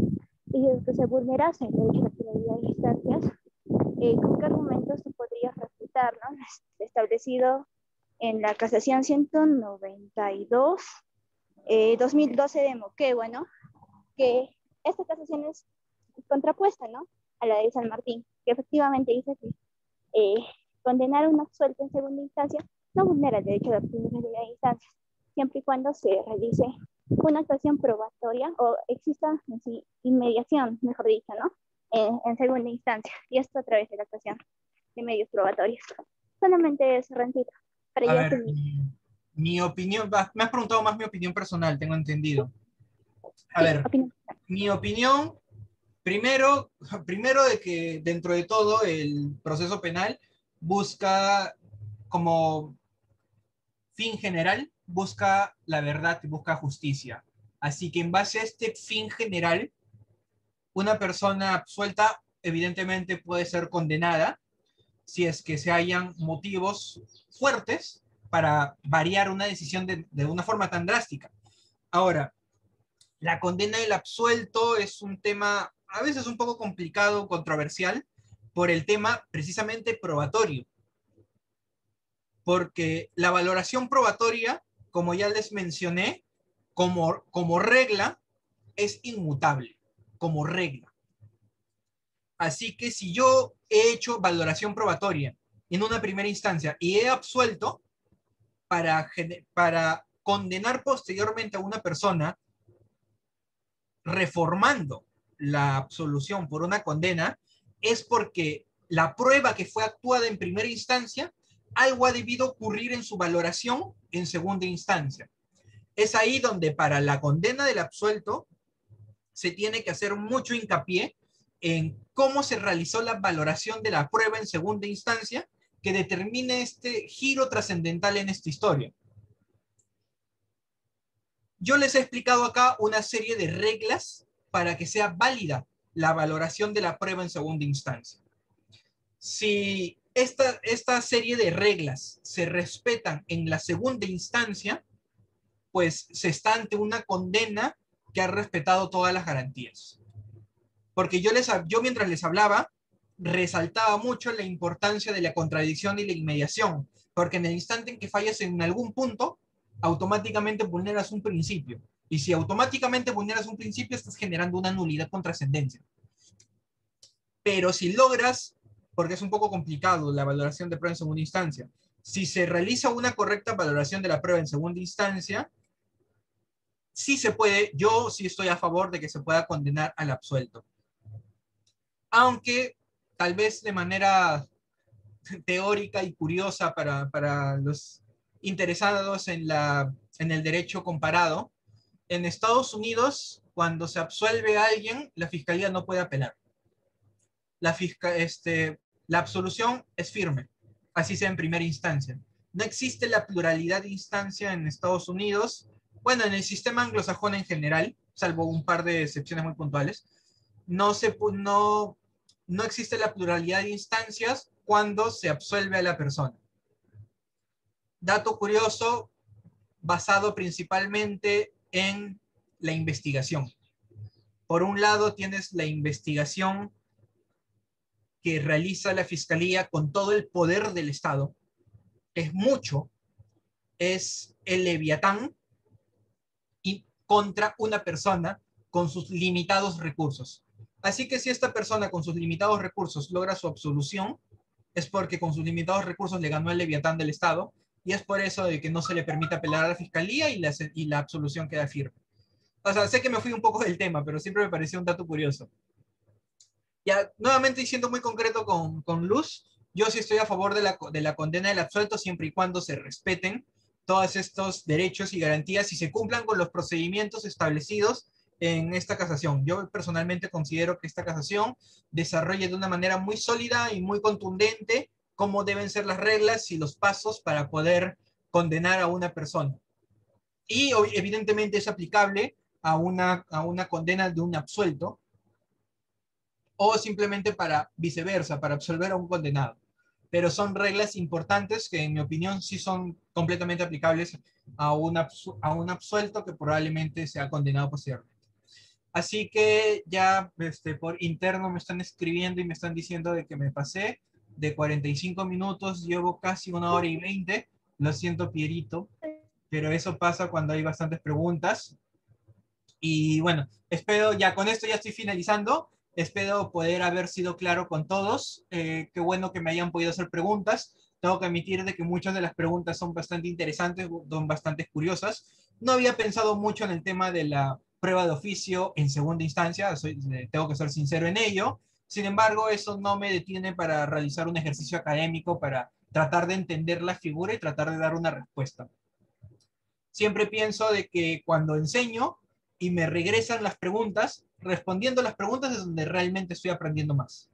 y si es que se vulnerase el derecho a la pluralidad de instancias, ¿con qué argumentos tú podrías refutar, ¿no?, establecido en la casación 192, 2012 de Moquegua, ¿no?, que esta casación es contrapuesta, ¿no?, a la de San Martín, que efectivamente dice que condenar a un absuelto en segunda instancia no vulnera el derecho a la pluralidad de instancias, siempre y cuando se realice una actuación probatoria o exista en sí inmediación, mejor dicho, ¿no?, en segunda instancia, y esto a través de la actuación de medios probatorios. Solamente es, Rencito. A ver, mi opinión, me has preguntado más mi opinión personal, tengo entendido. A ver, mi opinión, primero de que dentro de todo el proceso penal busca, como fin general, busca la verdad y busca justicia. Así que en base a este fin general, una persona absuelta evidentemente puede ser condenada si es que se hayan motivos fuertes para variar una decisión de una forma tan drástica. Ahora, la condena del absuelto es un tema a veces un poco complicado, controversial, por el tema precisamente probatorio. Porque la valoración probatoria, como ya les mencioné, como regla, es inmutable, como regla. Así que si yo he hecho valoración probatoria en una primera instancia y he absuelto, para condenar posteriormente a una persona, reformando la absolución por una condena, es porque la prueba que fue actuada en primera instancia, algo ha debido ocurrir en su valoración en segunda instancia. Es ahí donde para la condena del absuelto se tiene que hacer mucho hincapié en cómo se realizó la valoración de la prueba en segunda instancia que determine este giro trascendental en esta historia. Yo les he explicado acá una serie de reglas para que sea válida la valoración de la prueba en segunda instancia. Si esta serie de reglas se respetan en la segunda instancia, pues se está ante una condena que ha respetado todas las garantías. Porque yo mientras les hablaba, resaltaba mucho la importancia de la contradicción y la inmediación, porque en el instante en que fallas en algún punto, automáticamente vulneras un principio. Y si automáticamente vulneras un principio, estás generando una nulidad con trascendencia. Pero si logras, porque es un poco complicado la valoración de prueba en segunda instancia, si se realiza una correcta valoración de la prueba en segunda instancia, sí se puede, yo sí estoy a favor de que se pueda condenar al absuelto. Aunque tal vez de manera teórica y curiosa para los interesados en el derecho comparado, en Estados Unidos, cuando se absuelve a alguien, la fiscalía no puede apelar. La absolución es firme, así sea en primera instancia. No existe la pluralidad de instancia en Estados Unidos, bueno, en el sistema anglosajón en general, salvo un par de excepciones muy puntuales, no existe la pluralidad de instancias cuando se absuelve a la persona. Dato curioso, basado principalmente en la investigación. Por un lado tienes la investigación que realiza la fiscalía con todo el poder del Estado. Es mucho, es el Leviatán y contra una persona con sus limitados recursos. Así que si esta persona con sus limitados recursos logra su absolución, es porque con sus limitados recursos le ganó el Leviatán del Estado, y es por eso de que no se le permite apelar a la fiscalía y la absolución queda firme. O sea, sé que me fui un poco del tema, pero siempre me pareció un dato curioso. Ya, nuevamente siendo muy concreto con Luz, yo sí estoy a favor de la condena del absuelto siempre y cuando se respeten todos estos derechos y garantías y se cumplan con los procedimientos establecidos en esta casación. Yo personalmente considero que esta casación desarrolla de una manera muy sólida y muy contundente cómo deben ser las reglas y los pasos para poder condenar a una persona. Y evidentemente es aplicable a una condena de un absuelto, o simplemente para viceversa, para absolver a un condenado. Pero son reglas importantes que en mi opinión sí son completamente aplicables a un absuelto que probablemente sea condenado posteriormente. Así que ya por interno me están escribiendo y me están diciendo de que me pasé de 45 minutos, llevo casi 1 hora y 20. Lo siento, Pierito, pero eso pasa cuando hay bastantes preguntas. Y bueno, espero, ya con esto ya estoy finalizando. Espero poder haber sido claro con todos. Qué bueno que me hayan podido hacer preguntas. Tengo que admitir de que muchas de las preguntas son bastante interesantes, son bastante curiosas. No había pensado mucho en el tema de la prueba de oficio en segunda instancia, tengo que ser sincero en ello. Sin embargo, eso no me detiene para realizar un ejercicio académico, para tratar de entender la figura y tratar de dar una respuesta. Siempre pienso de que cuando enseño y me regresan las preguntas, respondiendo las preguntas es donde realmente estoy aprendiendo más.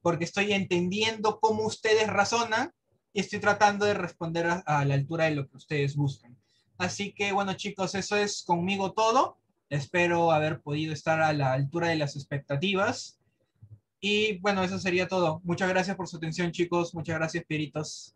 Porque estoy entendiendo cómo ustedes razonan y estoy tratando de responder a la altura de lo que ustedes buscan. Así que bueno, chicos, eso es conmigo todo. Espero haber podido estar a la altura de las expectativas. Y bueno, eso sería todo. Muchas gracias por su atención, chicos. Muchas gracias, Pieritos.